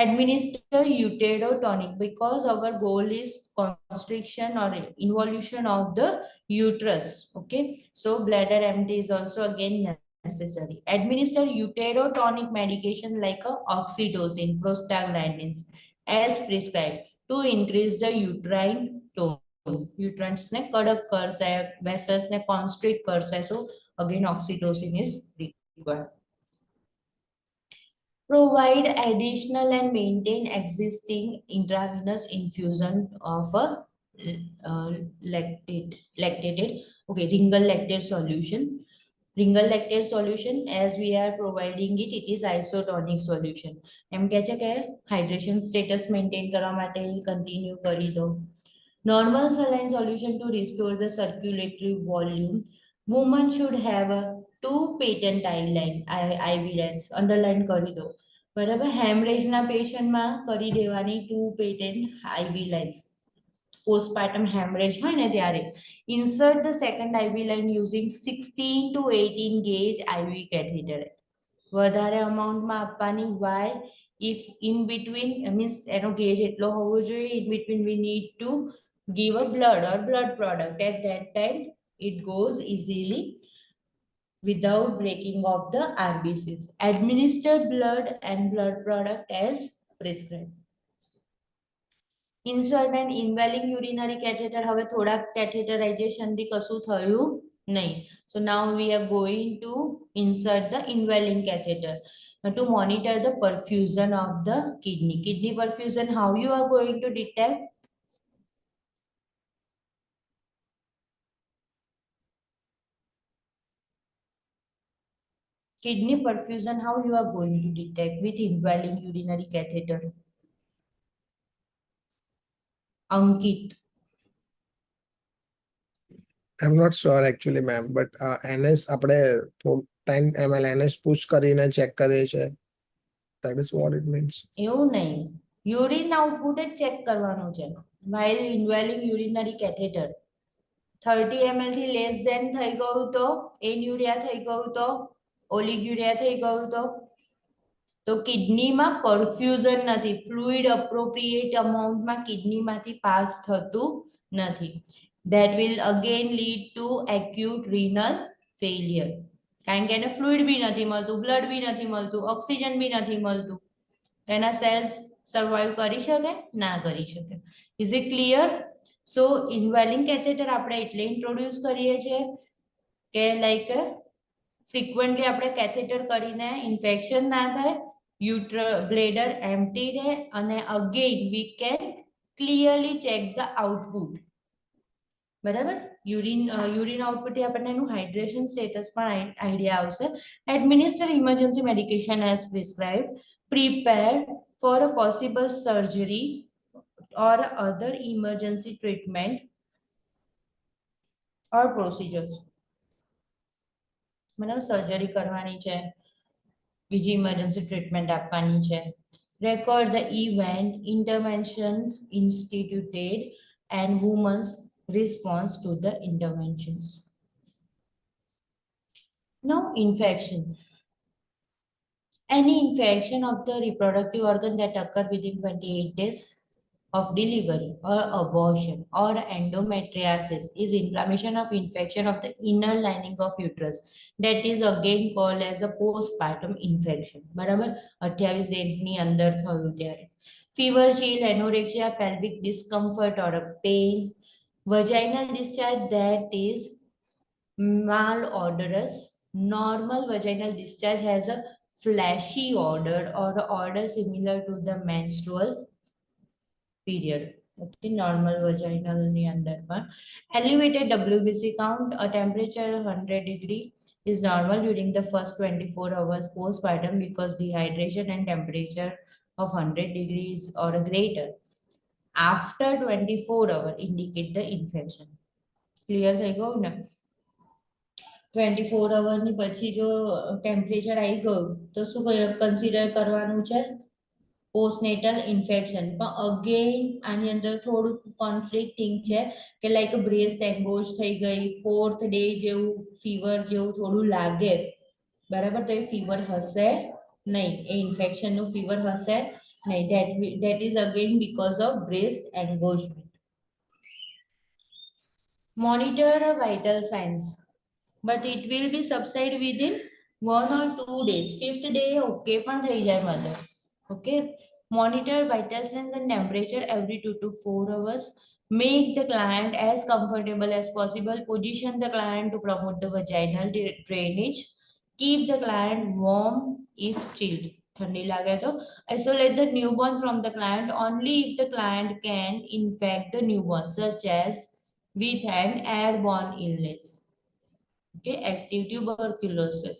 Administer uterotonic because our goal is constriction or involution of the uterus. Okay, so bladder empty is also again necessary. Administer uterotonic medication like oxytocin, prostaglandins as prescribed to increase the uterine tone. Uterines ne kadak karse, vessels ne constrict karse, so again oxytocin is required. Provide additional and maintain existing intravenous infusion of a lactated, okay, ringal lactate solution. Ringal lactate solution, as we are providing it, it is isotonic solution. એમ કહે છે કે hydration status maintain કરવા માટે continue કરી દો. Normal saline solution to restore the circulatory volume. Woman should have a 2 patent IV lines, underline કરી દો. બરાબર. હેમરેજના પેશન્ટમાં કરી દેવાની 2 patent IV lines. Postpartum haemorrhage હોય ને ત્યારે insert the second IV line using 16 to 18 gauge IV catheter. વધારે અમાઉન્ટમાં આપવાની. Why? If in between means એનો ગેજ એટલો હોવો જોઈએ, in between we need to give a blood or blood product. At that time it goes easily without breaking of the RBCs. Administer blood and blood product as prescribed. Insert an invaling urinary catheter. હવે થોડા catheterization થી કશું થયું નહીં. So now we are going to insert the invaling catheter to monitor the perfusion of the kidney. Kidney perfusion, how you are going to detect? Kidney perfusion, how you are going to detect with invaling urinary catheter? Ankit. I'm not sure actually, ma'am, but NS આપણે 10 ml NS push કરીને check કરીએ છે. That is what it means. એવું નહીં, urine output જ check કરવાનું છે while inhaling urinary catheter. 30 ml થી લેસ ધેન થઈ ગયું તો એન્યુરિયા થઈ ગયું તો ઓલિગ્યુરિયા થઈ ગયું તો કિડનીમાં પરફ્યુઝન નથી, ફ્લુઇડ અપ્રોપ્રિએટ અમાઉન્ટમાં કિડનીમાંથી પાસ થતું નથી. That will again lead to acute renal failure. કારણ કે એને ફ્લુઇડ બી નથી મળતું, બ્લડ બી નથી મળતું, ઓક્સિજન બી નથી મળતું. એના સેલ્સ સર્વાઈવ કરી શકે? ના કરી શકે. Is it clear? So indwelling catheter આપણે એટલે ઇન્ટ્રોડ્યુસ કરીએ છીએ કે લાઈક ફ્રીક્વન્ટલી આપણે કેથેટર કરીને ઇન્ફેક્શન ના થાય, બ્લેડર એમ્પ્ટી રહે અને again we can clearly check the output. બરાબર. યુરિન આઉટપુટ થી આપણને એનું હાઇડ્રેશન સ્ટેટસ પણ આઈડિયા આવશે. Administer emergency medication as prescribed. Prepare for a possible surgery or other emergency treatment or procedures. બરાબર. સર્જરી કરવાની છે, બીજી ઇમરજન્સી ટ્રીટમેન્ટ આપવાની છે. Record the event, interventions instituted and women's response to the interventions. Now, infection. Any infection of the reproductive organ that occur within 28 days of delivery or abortion or endometriosis is inflammation of infection of the inner lining of uterus. That is again called as a postpartum infection. બરાબર. 28 દિવસની અંદર થયું ત્યારે. Fever, chill, anorexia, pelvic discomfort or a pain, vaginal discharge that is malodorous. Normal vaginal discharge has a flashy odor or odor similar to the menstrual period. Okay, normal vaginal ની અંદર પણ. Elevated WBC count, a temperature 100 degree is normal during the first 24 hours postpartum because dehydration and temperature of 100 degrees or greater. After 24 hours indicate the infection. Clear થઈ ગયું ને? 24 અવરની પછી જો temperature આવી ગયું તો શું કન્સિડર કરવાનું છે? Postnatal infection. પણ અગેન આની અંદર થોડું કોન્ફ્લિક્ટિંગ છે કે લાઈક બ્રેસ્ટ એમ્બોઝ થઈ ગઈ, 4th ડે જેવું ફીવર જેવું થોડું લાગે. બરાબર. તો એ ફીવર હશે નહીં, એ ઇન્ફેક્શનનું ફીવર હશે નહીં. That is again because of breast engorgement. Monitor vital signs, but it will be subside within 1 or 2 days. 5th day okay પણ થઈ જાય mother. Okay. Monitor vital signs and temperature every 2 to 4 hours. Make the client as comfortable as possible. Position the client to promote the vaginal drainage. Keep the client warm if chilled. ठंडी लागे तो isolate the newborn from the client only if the client can infect the newborn, such as with an airborne illness. Okay, active tuberculosis.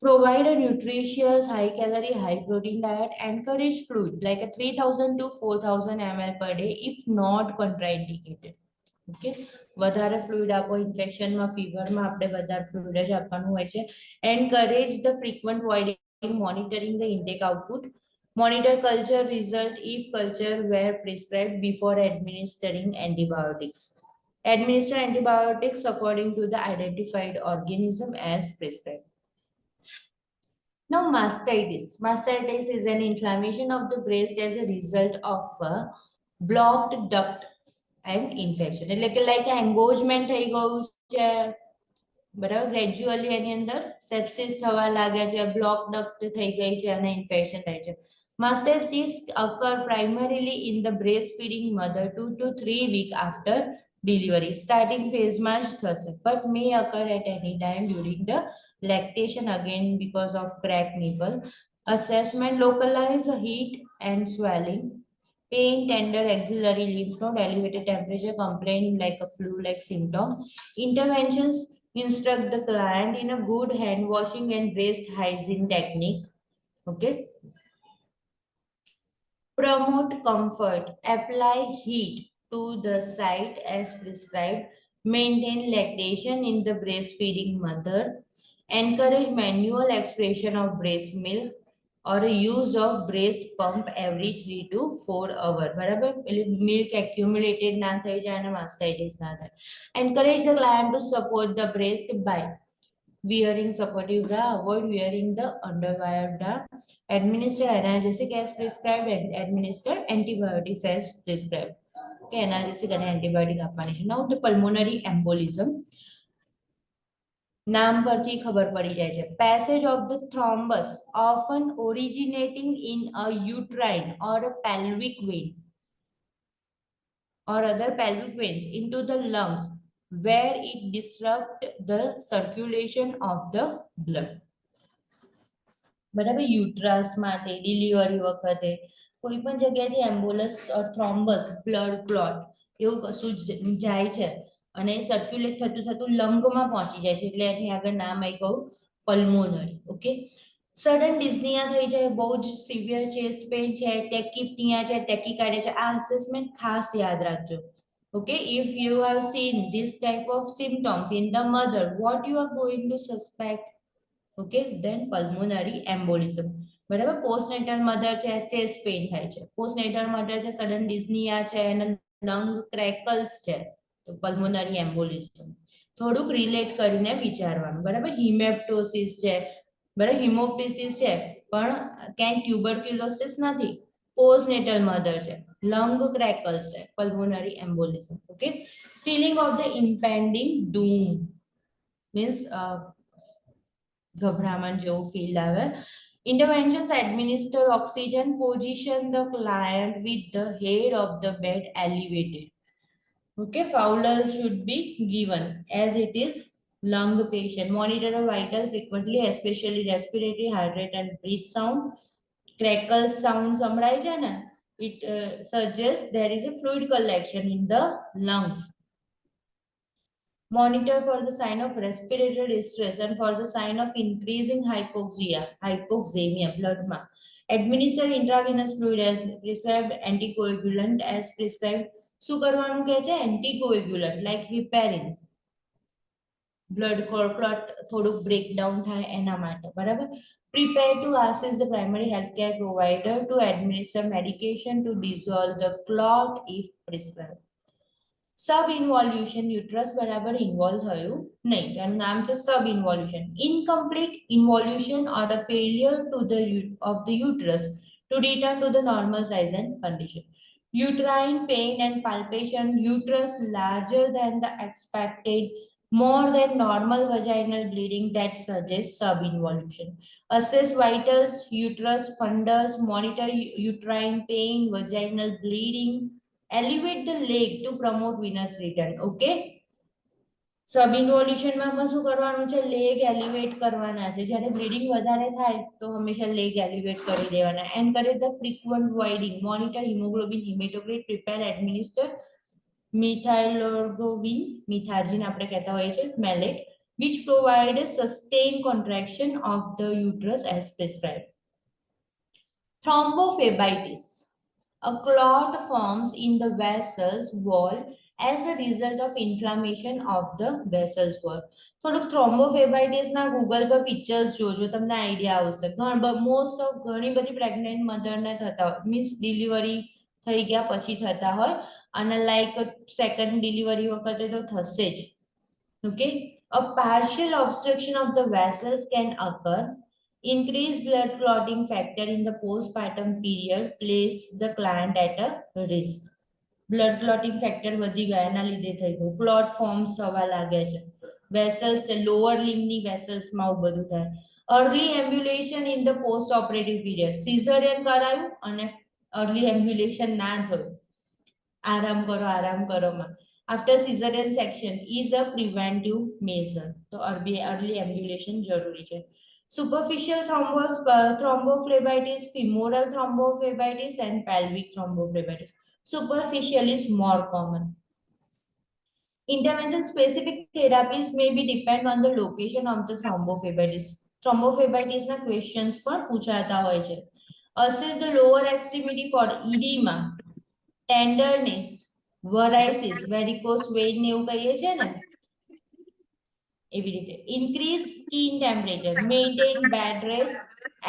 Provide a nutritious, high calorie, high protein diet. Encourage fluid like a 3000 to 4000 ml per day if not contraindicated. Okay, વધારે fluid આપો. ઇન્ફેક્શનમાં, ફીવરમાં આપણે વધારે fluid જ આપવાનું હોય છે. Encourage the frequent voiding monitoring the intake output. Monitor culture result if culture were prescribed before administering antibiotics. Administer antibiotics according to the identified organism as prescribed. Now, mastitis. Mastitis is an inflammation of the breast as a result of a blocked duct and infection. એટલે કે like engorgement થઈ ગયું છે, બરાબર, gradually એની અંદર sepsis થવા લાગે છે, બ્લોક ડક્ટ થઈ ગઈ છે અને ઇન્ફેક્શન થાય છે. Mastitis occur primarily in the breastfeeding mother 2 to 3 weeks after delivery. Starting phase માં જ થશે, but may occur at any time during the lactation, again because of cracked nipple. Assessment: localized heat and swelling, pain, tender axillary lymph node, elevated temperature, complaint like a flu-like symptom. Interventions: instruct the client in a good hand washing and breast hygiene technique. Okay. Promote comfort, apply heat to the site as prescribed, maintain lactation in the breastfeeding mother, encourage manual expression of breast milk or use of breast pump every 3 to 4 hours. બરાબર, એટલે milk accumulated ના થઈ જાય અને mastitis ના થાય. Encourage the client to support the breast by wearing supportive bra, avoid wearing the underwire bra, administer analgesic as prescribed, and administer antibiotics as prescribed. Okay, analgesic and antibiotic આપવાની છે. Now the pulmonary embolism. નામ પરથી ખબર પડી જાય છે. Passage of the thrombus often originating in a uterine or a pelvic vein or other pelvic veins into the lungs, where it disrupts the circulation of the blood. બરાબર, યુટ્રસમાંથી delivery વખતે કોઈ પણ જગ્યાએથી એમ્બોલસ થ્રોમ્બસ બ્લડ ક્લોટ એવું કશું જાય છે અને સર્ક્યુલેટ થતું થતું લંગમાં પહોંચી જાય છે, એટલે એની આગળ નામ આવી ગયું પલ્મોનરી. ઓકે. સડન ડિસ્નિયા થઈ જાય, બહુ જ સિવિયર ચેસ્ટ પેઇન છે, ટેકિપ્નિયા છે, ટેકિકાર્ડિયા છે. આ અસેસમેન્ટ ખાસ યાદ રાખજો. Okay, if you have seen this type of symptoms in the mother, what you are going to suspect? Okay, then pulmonary embolism. બરાબર, postnatal mother છે, chest pain થાય છે. Postnatal mother છે, sudden dyspnea છે અને lung crackles છે, તો pulmonary embolism. થોડુંક રિલેટ કરીને વિચારવાનું. બરાબર, હિમેપ્ટોસિસ છે, બરાબર, હિમોપ્ટિસિસ છે, પણ ક્યાંય ટ્યુબરક્યુલોસિસ નથી. Postnatal mother છે, lung crackles છે, pulmonary embolism. Okay, feeling of the impending doom means ગભરામણ જેવું ફીલ આવે. Interventions: administer oxygen, position the client with the head of the bed elevated. Okay, Fowler should be given as it is lung patient. Monitor vital frequently, especially respiratory, heart rate and breath sound. Crackles sound સંભળાય છે ને, it suggests there is a fluid collection in the lungs. Monitor for the sign of respiratory distress and for the sign of increasing hypoxemia, blood ma. Administer intravenous fluid as prescribed, anticoagulant as prescribed. શું કરવાનું કહે છે? Anticoagulant like heparin. Blood clot થોડુંક breakdown થાય એના માટે, બરાબર? Prepare to assist the primary healthcare provider to administer medication to dissolve the clot if prescribed. Sub involution, uterus બરાબર ઇન્વોલ્વ થયું નહીં, એનું નામ છે sub involution. Incomplete involution or a failure to of the uterus to return to the normal size and condition. Uterine pain and palpation, uterus larger than the expected, more than normal vaginal bleeding that suggests subinvolution. Assess vitals, uterus fundus, monitor uterine pain, vaginal bleeding. Elevate the leg to promote venous return. Okay, subinvolution માં શું કરવાનું છે? Leg elevate કરવાના છે. જ્યારે bleeding વધારે થાય તો હંમેશા લેગ એલિવેટ કરી દેવાના. Encourage the frequent voiding. Monitor hemoglobin, hematocrit. Prepare, administer methylorgobin, methargine આપણે કહેતા હોઈએ છે, malate, which provide a sustained contraction of the uterus as prescribed. Thrombophlebitis. A clot forms in the vessel's wall as a result of inflammation of the vessels wall. થોડુંક થ્રોમ્બોફેબાઇટિસ ના Google પર pictures જોજો, તમને idea આવશે. Most of ઘણી બધી pregnant મધરને થતા હોય, મીન્સ ડિલિવરી થઈ ગયા પછી થતા હોય, અને લાઈક સેકન્ડ ડિલિવરી વખતે તો થશે જ. Okay, a partial obstruction of the vessels can occur. Increased blood clotting factor in the postpartum period place the client at a risk. Blood clotting factor વધી ગયા એના લીધે થઈ ગયું, ક્લોટ ફોર્મ્સ થવા લાગે છે, વેસલ્સ લોઅર લિમ્બની વેસલ્સમાં આવું બધું થાય. Early ambulation in the post operative period, caesarean કરાયું અને અર્લી એમ્બ્યુલેશન ના થયું, આરામ કરોમાં after caesarean section is a preventive measure. તો અર્લી એમ્બ્યુલેશન જરૂરી છે. Superficial thrombophlebitis, femoral thrombophlebitis, and pelvic thrombophlebitis. Superficial is more common. Intervention specific therapies may be depend on the location of the thrombophlebitis. Thrombophlebitis na questions પણ પૂછાતા હોય છે. Assess the lower extremity for edema, tenderness, varices, varicose vein ને એવું કહીએ છે ને એવી રીતે. Increase skin temperature, maintain bed rest,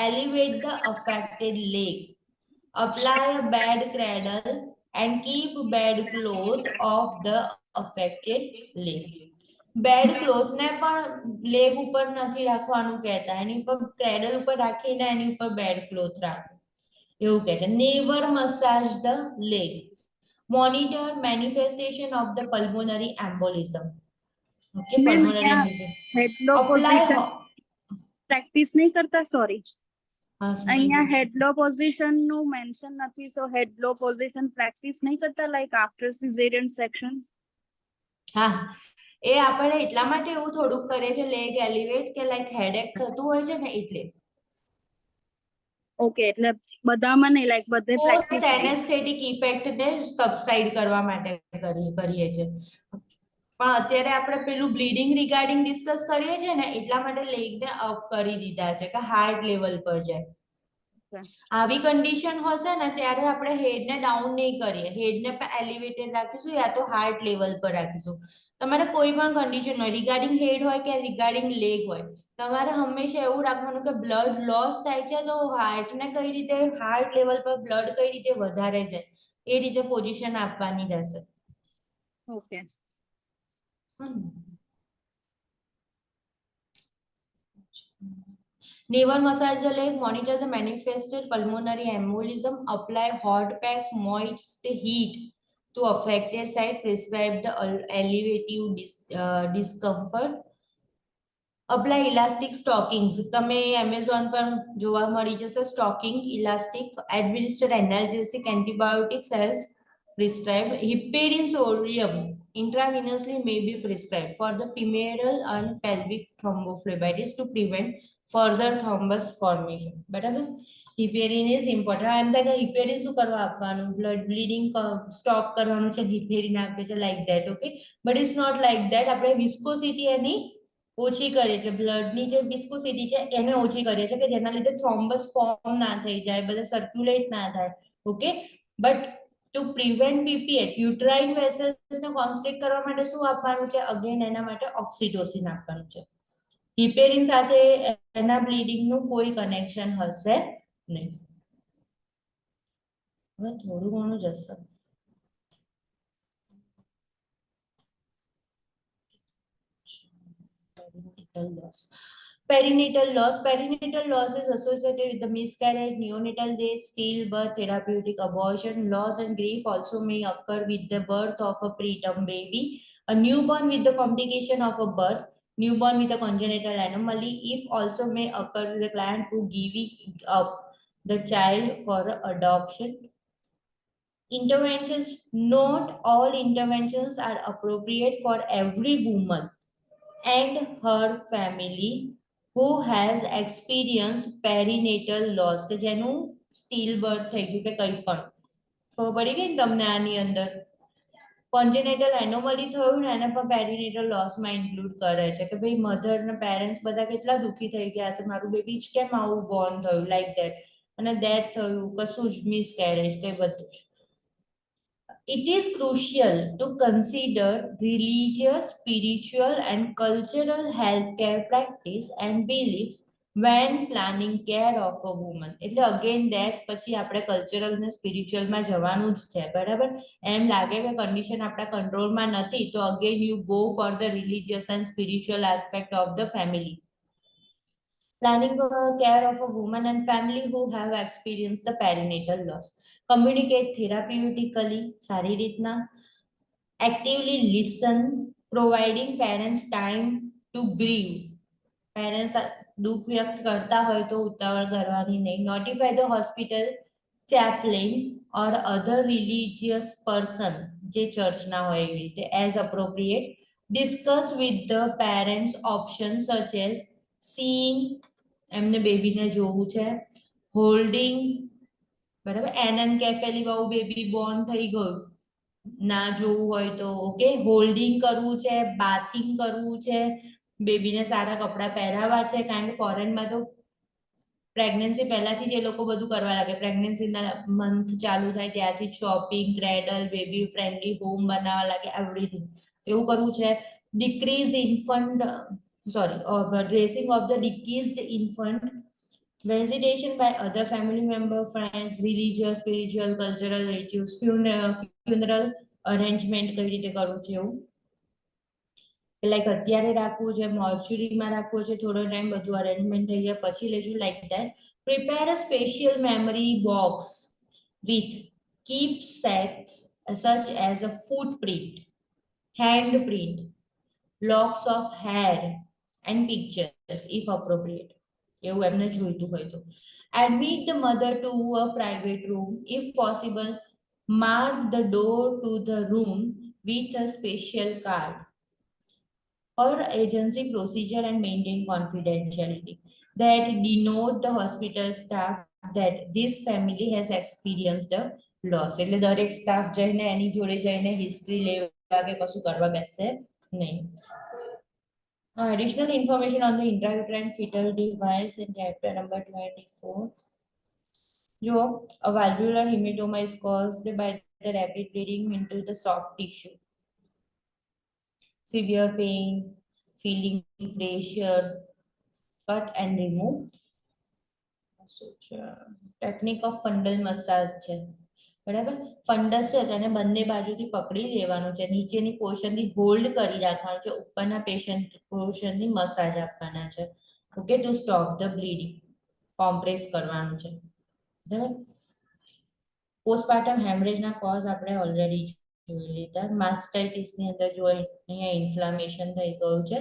elevate the affected leg, apply a bed cradle and keep bed cloth off the affected leg. Bed cloth ને પણ leg ઉપર નથી રાખવાનું કહેતા, એની ઉપર ક્રેડલ ઉપર રાખીને એની ઉપર બેડ ક્લોથ રાખો એવું કહે છે. Never massage the leg. Monitor manifestation of the pulmonary embolism. Okay, pulmonary headlock position practice નહીં કરતા, સોરી અહીંયા હેડલો પોઝિશન નું મેન્શન નથી, સો હેડલો પોઝિશન પ્રેક્ટિસ નહીં કરતા લાઈક આફ્ટર સિઝેરિયન સેક્શન. હા, એ આપણે એટલા માટે એવું થોડુંક કરે છે લેગ એલિવેટ કે લાઈક હેડેક થતું હોય છે ને એટલે. ઓકે, એટલે બધામાં નહીં, લાઈક બધે પોસ્ટ પ્રેક્ટિસ. એનેસ્થેટિક ઇફેક્ટ ને સબસાઇડ કરવા માટે કરીએ છે. પણ અત્યારે આપણે પેલું બ્લીડિંગ રિગાર્ડિંગ ડિસ્કસ કરીએ છીએ ને એટલા માટે લેગ ને અપ કરી દીધા છે કે હાર્ટ લેવલ પર જાય. આવી કન્ડિશન હશે ને ત્યારે આપણે હેડ ને ડાઉન નહીં કરીએ, હેડ ને એલિવેટેડ રાખીશું યા તો હાર્ટ લેવલ પર રાખીશું. તમારે કોઈ પણ કન્ડિશન હોય, રિગાર્ડિંગ હેડ હોય કે રિગાર્ડિંગ લેગ હોય, તમારે હંમેશા એવું રાખવાનું કે બ્લડ લોસ થાય છે તો હાર્ટ ને કઈ રીતે, હાર્ટ લેવલ પર બ્લડ કઈ રીતે વધારે જાય એ રીતે પોઝિશન આપવાની રહેશે. Okay. Never massage the leg, monitor the manifested pulmonary embolism, apply hot packs, moist heat to affected site, prescribe the elevative discomfort. Apply elastic stockings. તમે Amazon પર જોવા મળી જશે stocking elastic. Administer analgesic antibiotics as prescribed. Heparin sodium intravenously may be prescribed for the femoral and pelvic thrombophlebitis to prevent further thrombus formation. બરાબર, હિપેરિન is important. એમ થાય કે હિપેરિન શું કરવા આપવાનું, બ્લડ બ્લીડિંગ સ્ટોપ કરવાનું છે, હિપેરિન આપે છે like that. Okay, but it's not like that. આપણે વિસ્કોસિટી એની ઓછી કરીએ છીએ, બ્લડની જે વિસ્કોસિટી છે એને ઓછી કરીએ છીએ કે જેના લીધે થ્રોમ્બસ ફોર્મ ના થઈ જાય, બધા સર્ક્યુલેટ ના થાય. Okay, but to prevent PPH uterine vessels ને કોન્સ્ટ્રિક્ટ કરવા માટે શું આપવાનું છે, અગેન એના માટે ઓક્સિટોસિન આપવાનું છે. હિપેરિન સાથે એના બ્લીડિંગ નું કોઈ કનેક્શન હશે નહીં. હવે થોડું ઘણું જશે. Perinatal loss. Perinatal loss is associated with the miscarriage, neonatal death, stillbirth, therapeutic abortion. Loss and grief also may occur with the birth of a preterm baby, a newborn with the complication of a birth, newborn with a congenital anomaly. If also may occur with the client who giving up the child for adoption. Interventions. Not all interventions are appropriate for every woman and her family who has experienced perinatal loss. કે જેનું steel birth થઈ ગયું કે કંઈ પણ ખબર પડી ગઈ ને તમને આની અંદર કોન્જેનેટલ એનોમલી થયું ને એને પણ પેરીનેટલ લોસમાં ઇન્ક્લુડ કરે છે કે ભાઈ મધર ને પેરેન્ટ્સ બધા કેટલા દુઃખી થઈ ગયા હશે, મારું બેબી જ કેમ આવું બોર્ન થયું લાઈક ધેટ, અને ડેથ થયું, કશું જ મિસકેરેજ, કઈ બધું જ. It is crucial to consider religious, spiritual, and cultural healthcare practice and beliefs when planning care of a woman. એટલે again that પછી આપણે cultural ને spiritual માં જવાનું જ છે, બરાબર? એમ લાગે કે condition આપણા કંટ્રોલમાં નથી, તો again you go for the religious and spiritual aspect of the family. Planning care of a woman and family who have experienced the perinatal loss. Communicate therapeutically, સારી રીતના. Actively listen, providing parents time to grieve. Parents દુઃખ વ્યક્ત કરતા હોય તો ઉતાવળ કરવાની નહીં. Notify the hospital, chaplain or other religious person, જે ચર્ચના હોય એવી રીતે, as appropriate. Discuss with the parents options such as seeing, એમને બેબીને જોવું છે, holding, બરાબર, એનએનકેફેલી બેબી બોર્ન થઈ ગયું, ના જોવું હોય તો ઓકે, હોલ્ડિંગ કરવું છે, બાથિંગ કરવું છે, બેબીને સારા કપડા પહેરાવા છે, કારણ કે ફોરેનમાં તો પ્રેગ્નન્સી પહેલાથી જ એ લોકો બધું કરવા લાગે. પ્રેગ્નન્સીના મંથ ચાલુ થાય ત્યારથી shopping, cradle, baby friendly home બનાવવા લાગે, એવરીથિંગ એવું કરવું છે. Decrease infant dressing of the deceased infant, visitation by other family member, friends, religious, spiritual, cultural rituals, funeral arrangement કઈ રીતે કરવું છે એવું, લાઈક અત્યારે રાખવું છે, મોર્ચ્યુરીમાં રાખવું છે, થોડો ટાઈમ બધું અરેન્જમેન્ટ થઈ જાય પછી લેશું, like that. Prepare a special memory box with keepsakes such as a footprint, handprint, locks of hair and pictures if appropriate. એવું એમને જોઈતું હોય તો. Admit the mother to a private room if possible. Mark the door to the room with a special card. Or agency procedure and maintain confidentiality. That denote the hospital staff that this family has experienced the loss. એટલે દરેક staff જઈને એની જોડે જઈને history લેવા કે કશું કરવા બેસે નહીં. Additional information on the intrauterine fetal device in chapter number 24. Jo, a valvular hematoma is caused by the rapid bleeding into the soft tissue. Severe pain, feeling pressure, cut and remove. Technique of fundal massage છે, બરાબર? ફંડસ છે તેને બંને બાજુથી પકડી લેવાનું છે, નીચેની પોર્શનથી હોલ્ડ કરી રાખવાનું છે, ઉપરના પેશન્ટ પોર્શનથી મસાજ આપવાના છે. Okay, to stop the bleeding, compress કરવાનું છે, બરાબર? પોસ્ટપાર્ટમ હેમરેજના કોઝ આપણે ઓલરેડી જોઈ લીધા. માસ્ટાઇટિસની અંદર જો અહીંયા ઇન્ફ્લામેશન થઈ ગયું છે.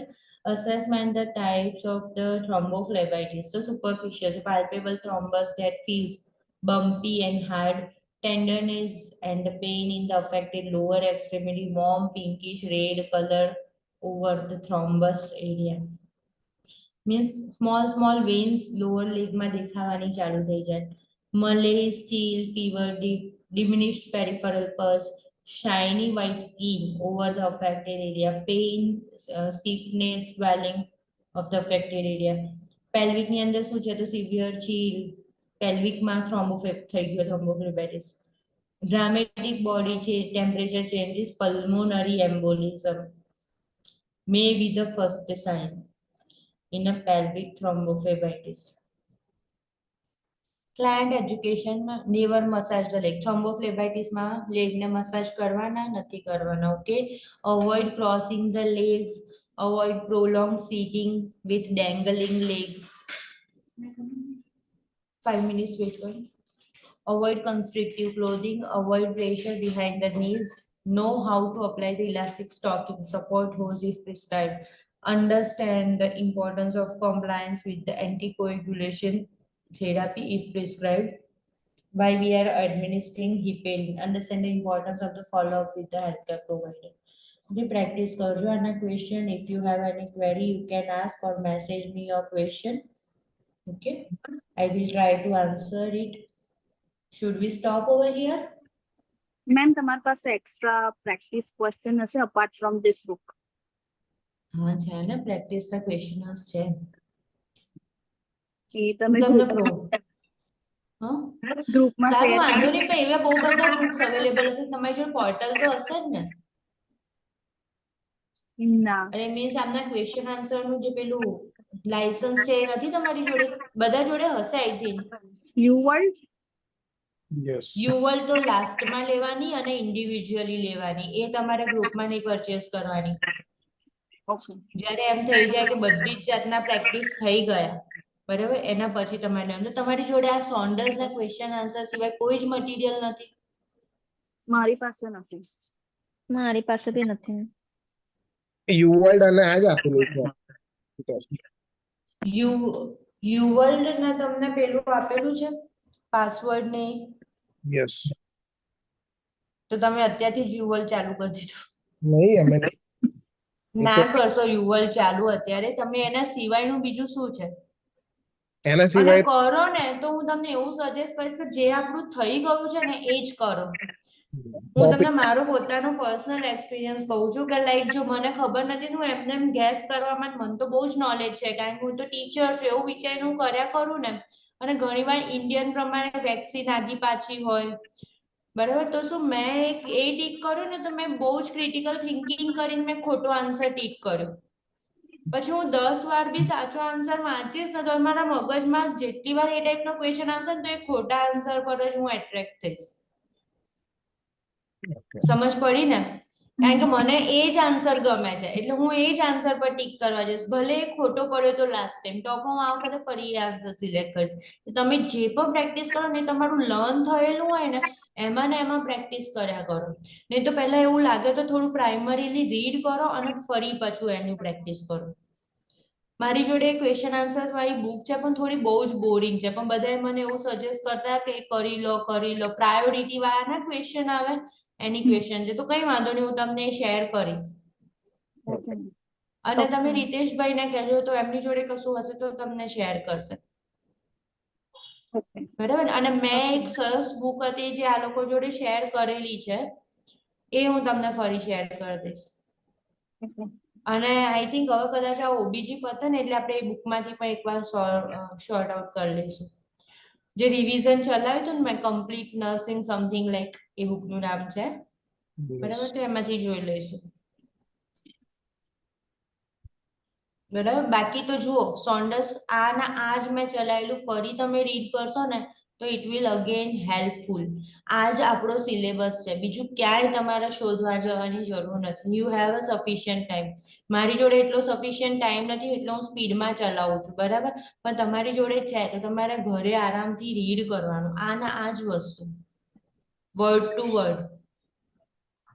Assessment the types of the thrombophlebitis. So superficial, palpable thrombus that feels bumpy and hard, tenderness and pain in the affected lower extremity, warm pinkish red color over the thrombus area. Means small veins lower leg માં દેખાવાની ચાલુ થઈ જાય. Malaise, chill, fever, diminished peripheral pulse, shiny white skin over the affected area, pain, stiffness, swelling of the affected area. Pelvic ની અંદર શું છે તો severe chill, pelvic માં થઈ ગયો thrombophlebitis. Dramatic body change, temperature changes, pulmonary embolism may be the first sign in a pelvic thrombophlebitis. Client education, never massage the leg. Thrombophlebitis માં leg ને મસાજ કરવાના નથી કરવાના. Okay, avoid crossing the legs, avoid prolonged sitting with dangling leg. 5 minutes wait for. Avoid constrictive clothing, avoid pressure behind the knees. Know how to apply the elastic stocking, support hose if prescribed. Understand the importance of compliance with the anticoagulation therapy if prescribed. Why we are administering heparin. Understand the importance of the follow-up with the healthcare provider. Okay, practice કરજો આના question. If you have any query, you can ask or message me your question. Okay, I will try to answer it. Should we stop over here? Ma'am, તમારી પાસે extra practice question હશે apart from this book? હા છે ને, practice ના questions છે. એ તમે તમને હા, ગ્રુપમાં સારું, શેર વાંધો નહીં, પણ એવા બહુ બધા બુક્સ અવેલેબલ હશે, તમારી જોડે પોર્ટલ તો હશે જ ને? ના. અને મીન્સ આમના ક્વેશ્ચન આન્સર નું જે પેલું લાયસન્સ છે એ નથી તમારી જોડે? બધા જોડે હશે I think. UWorld yes. યુવલ તો લાસ્ટમાં લેવાની અને ઇન્ડિવિજ્યુઅલી લેવાની, એ તમારે ગ્રુપમાં નહીં પરચેસ કરવાની. ઓકે. જ્યારે એમ થઈ જાય કે બધી જ જાતના પ્રેક્ટિસ થઈ ગયા, બરાબર, એના પછી તમારે લેવાનું. તો તમારી જોડે આ સોન્ડર્સના ક્વેશ્ચન આન્સર સિવાય કોઈ જ મટીરિયલ નથી? મારી પાસે નથી. મારી પાસે બી નથી. યુવર્લ્ડ અને આ જ આપેલું છે. યુવર્લ્ડ ને તમને પેલું આપેલું છે પાસવર્ડ ને? યસ. તો તમે અત્યારથી જ યુવર્લ્ડ ચાલુ કરી દીધું? નહીં, અમે નહીં. ના કરશો યુવર્લ્ડ ચાલુ અત્યારે, તમે એના સિવાયનું બીજું શું છે? એના અને સિવાય કરો ને તો હું તમને એવું સજેસ્ટ કરીશ કે જે આપણું થઈ ગયું છે ને એ જ કરો. હું તમને મારો પોતાનો પર્સનલ એક્સપિરિયન્સ કહું છું કે લાઈક જો મને ખબર નથી, હું એમને એમ ગેસ કરવામાં મને તો બહુ જ નોલેજ છે, કારણ કે હું તો ટીચર છું એવું વિચારીને હું કર્યા કરું ને. અને ઘણીવાર ઇન્ડિયન પ્રમાણે વેક્સિન આજી પાછી હોય, બરાબર, તો શું મેં એક એ ટીક કર્યું ને તો મેં બહુ જ ક્રિટિકલ થિંકિંગ કરીને મેં ખોટો આન્સર ટીક કર્યો. પછી હું 10 વાર બી સાચો આન્સર વાંચીશ ને તો મારા મગજમાં જેટલી વાર એ ટાઈપનો ક્વેશ્ચન આવશે ને તો એ ખોટા આન્સર પર જ હું એટ્રેક્ટ થઈશ. સમજ પડી ને? કારણ કે મને એ જ આન્સર ગમે છે એટલે હું એ જ આન્સર પર ટીક કરવા જઈશ, ભલે એ ખોટો પડ્યો તો લાસ્ટ ટાઈમ, તો હું આ વખતે ફરી એ આન્સર સિલેક્ટ કરીશ. તમે જે પણ પ્રેક્ટિસ કરો ને તમારું લર્ન થયેલું હોય ને એમાં પ્રેક્ટિસ કર્યા કરો. નહીં તો પહેલા એવું લાગે તો થોડું પ્રાઇમરીલી રીડ કરો અને ફરી પાછું એનું પ્રેક્ટિસ કરો. મારી જોડે ક્વેશ્ચન આન્સર્સ વાળી બુક છે પણ થોડી બહુ જ બોરિંગ છે, પણ બધાએ મને એવું સજેસ્ટ કરતા કે કરી લો, પ્રાયોરિટી વાળાના ક્વેશ્ચન આવે એની ક્વેશ્ચન છે, તો કઈ વાંધો નહીં, હું તમને શેર કરીશ. અને તમે રીતેશભાઈને કહેજો તો એમની જોડે કશું હશે તો તમને શેર કરશે, બરાબર. અને મેં એક સરસ બુક હતી જે આ લોકો જોડે શેર કરેલી છે, એ હું તમને ફરી શેર કરી દઈશ. અને આઈ થિંક હવે કદાચ આ ઓબીજી પતે ને એટલે આપણે એ બુકમાંથી પણ એકવાર શોર્ટ આઉટ કરી લઈશું. જે રિવિઝન ચલાવ્યું હતું ને મેં, કમ્પ્લીટ નર્સિંગ સમથિંગ લાઈક, એ બુકનું નામ છે, બરાબર, તો એમાંથી જોઈ લઈશું, બરાબર. બાકી તો જુઓ, સોન્ડર્સ આ જ મેં ચલાવેલું ફરી તમે રીડ કરશો ને તો ઇટ વિલ અગેન હેલ્પફુલ. આ જ આપણો સિલેબસ છે, બીજું ક્યાંય તમારે શોધવા જવાની જરૂર નથી. You have a sufficient time. મારી જોડે એટલો સફિશિયન્ટ ટાઈમ નથી એટલે હું સ્પીડમાં ચલાવું છું, બરાબર, પણ તમારી જોડે છે તો તમારે ઘરે આરામથી રીડ કરવાનું, આ જ વસ્તુ વર્ડ ટુ વર્ડ.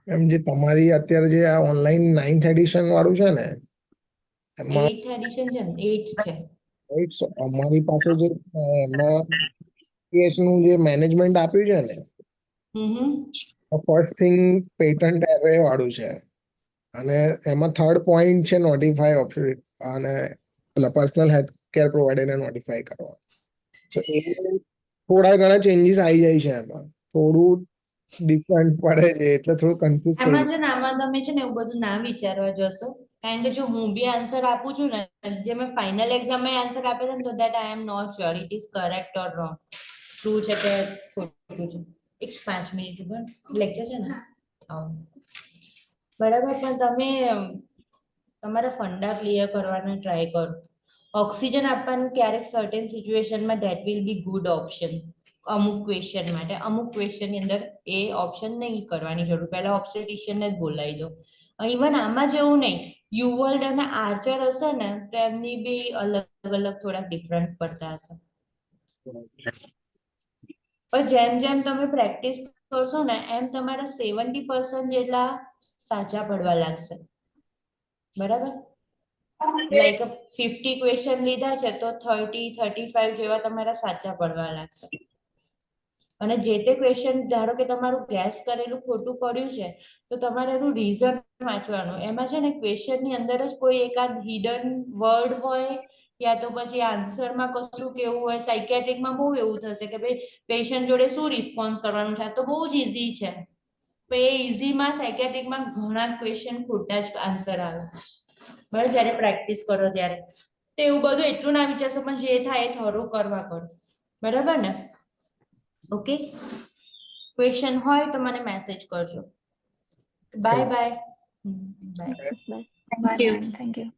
એમ જે તમારી અત્યારે જે આ ઓનલાઈન 9th એડિશન વાળું છે ને એમાં 8th એડિશન છે ને? 8th છે. રાઈટ, સો અમારી પાસે જે એમાં કેસ નું જે મેનેજમેન્ટ આપ્યું છે ને, ફર્સ્ટ થિંગ પેટન્ટ એવે વાળું છે અને એમાં થર્ડ પોઈન્ટ છે નોટિફાય ઓપ્શન અને પર્સનલ હેલ્થ કેર પ્રોવાઈડરને નોટિફાય કરવા. તો એ થોડા ઘણા ચેન્જીસ આવી જાય છે એમાં, થોડું ડિફરન્ટ પડે છે એટલે થોડું કન્ફ્યુઝ થઈ એમાં છે ને, આમાં તમે છે ને એવું બધું ના વિચારવા જશો, કારણ કે જો હું બી આન્સર આપું છું ને, જે મેં ફાઇનલ એક્ઝામમાં આન્સર આપ્યો છે ને, તો that I am not sure it is correct or wrong, true છે કે ખોટું છે. એક 5 મિનિટ પર લેક્ચર છે ને, બરાબર, પણ તમે તમારા ફંડા ક્લિયર કરવાના ટ્રાય કરો. ઓક્સિજન આપવાનું ક્યારેક સર્ટેન સિચ્યુએશનમાં that will be good option, અમુક ક્વેશ્ચન માટે. અમુક ક્વેશ્ચનની અંદર એ ઓપ્શન નહીં કરવાની જરૂર, પહેલા ઓબ્સ્ટેટ્રિશિયનને જ બોલાવી દો. ઇવન આમાં જેવું નહીં, યુવર્લ્ડ અને આર્ચર હશે ને તો એમની બી અલગ અલગ થોડાક ડિફરન્ટ પડતા હશે, પણ જેમ જેમ તમે પ્રેક્ટિસ કરશો ને એમ તમારા 70% જેટલા સાચા પડવા લાગશે, બરાબર. લાઈક 50 ક્વેશ્ચન લીધા છે તો 30-35 જેવા તમારા સાચા પડવા લાગશે. અને જે તે ક્વેશ્ચન ધારો કે તમારું ગેસ કરેલું ખોટું પડ્યું છે તો તમારે એનું રીઝન વાંચવાનું. એમાં છે ને ક્વેશ્ચનની અંદર જ કોઈ એકાદ હિડન વર્ડ હોય યા તો પછી આન્સરમાં કશું કેવું હોય. સાયકેટ્રિકમાં બહુ એવું થશે કે ભાઈ પેશન્ટ જોડે શું રિસ્પોન્સ કરવાનું છે, તો બહુ જ ઇઝી છે, તો એ ઇઝીમાં સાયકેટ્રિકમાં ઘણા ક્વેશ્ચન ખોટા જ આન્સર આવે, બરાબર, જ્યારે પ્રેક્ટિસ કરો ત્યારે. તો એવું બધું એટલું ના વિચારશો, પણ જે થાય એ થોડું કરવા કરો, બરાબર ને. ઓકે, ક્વેશ્ચન હોય તો મને મેસેજ કરજો. Bye bye. Bye. Bye. Thank Bye, you. ma'am. Thank you.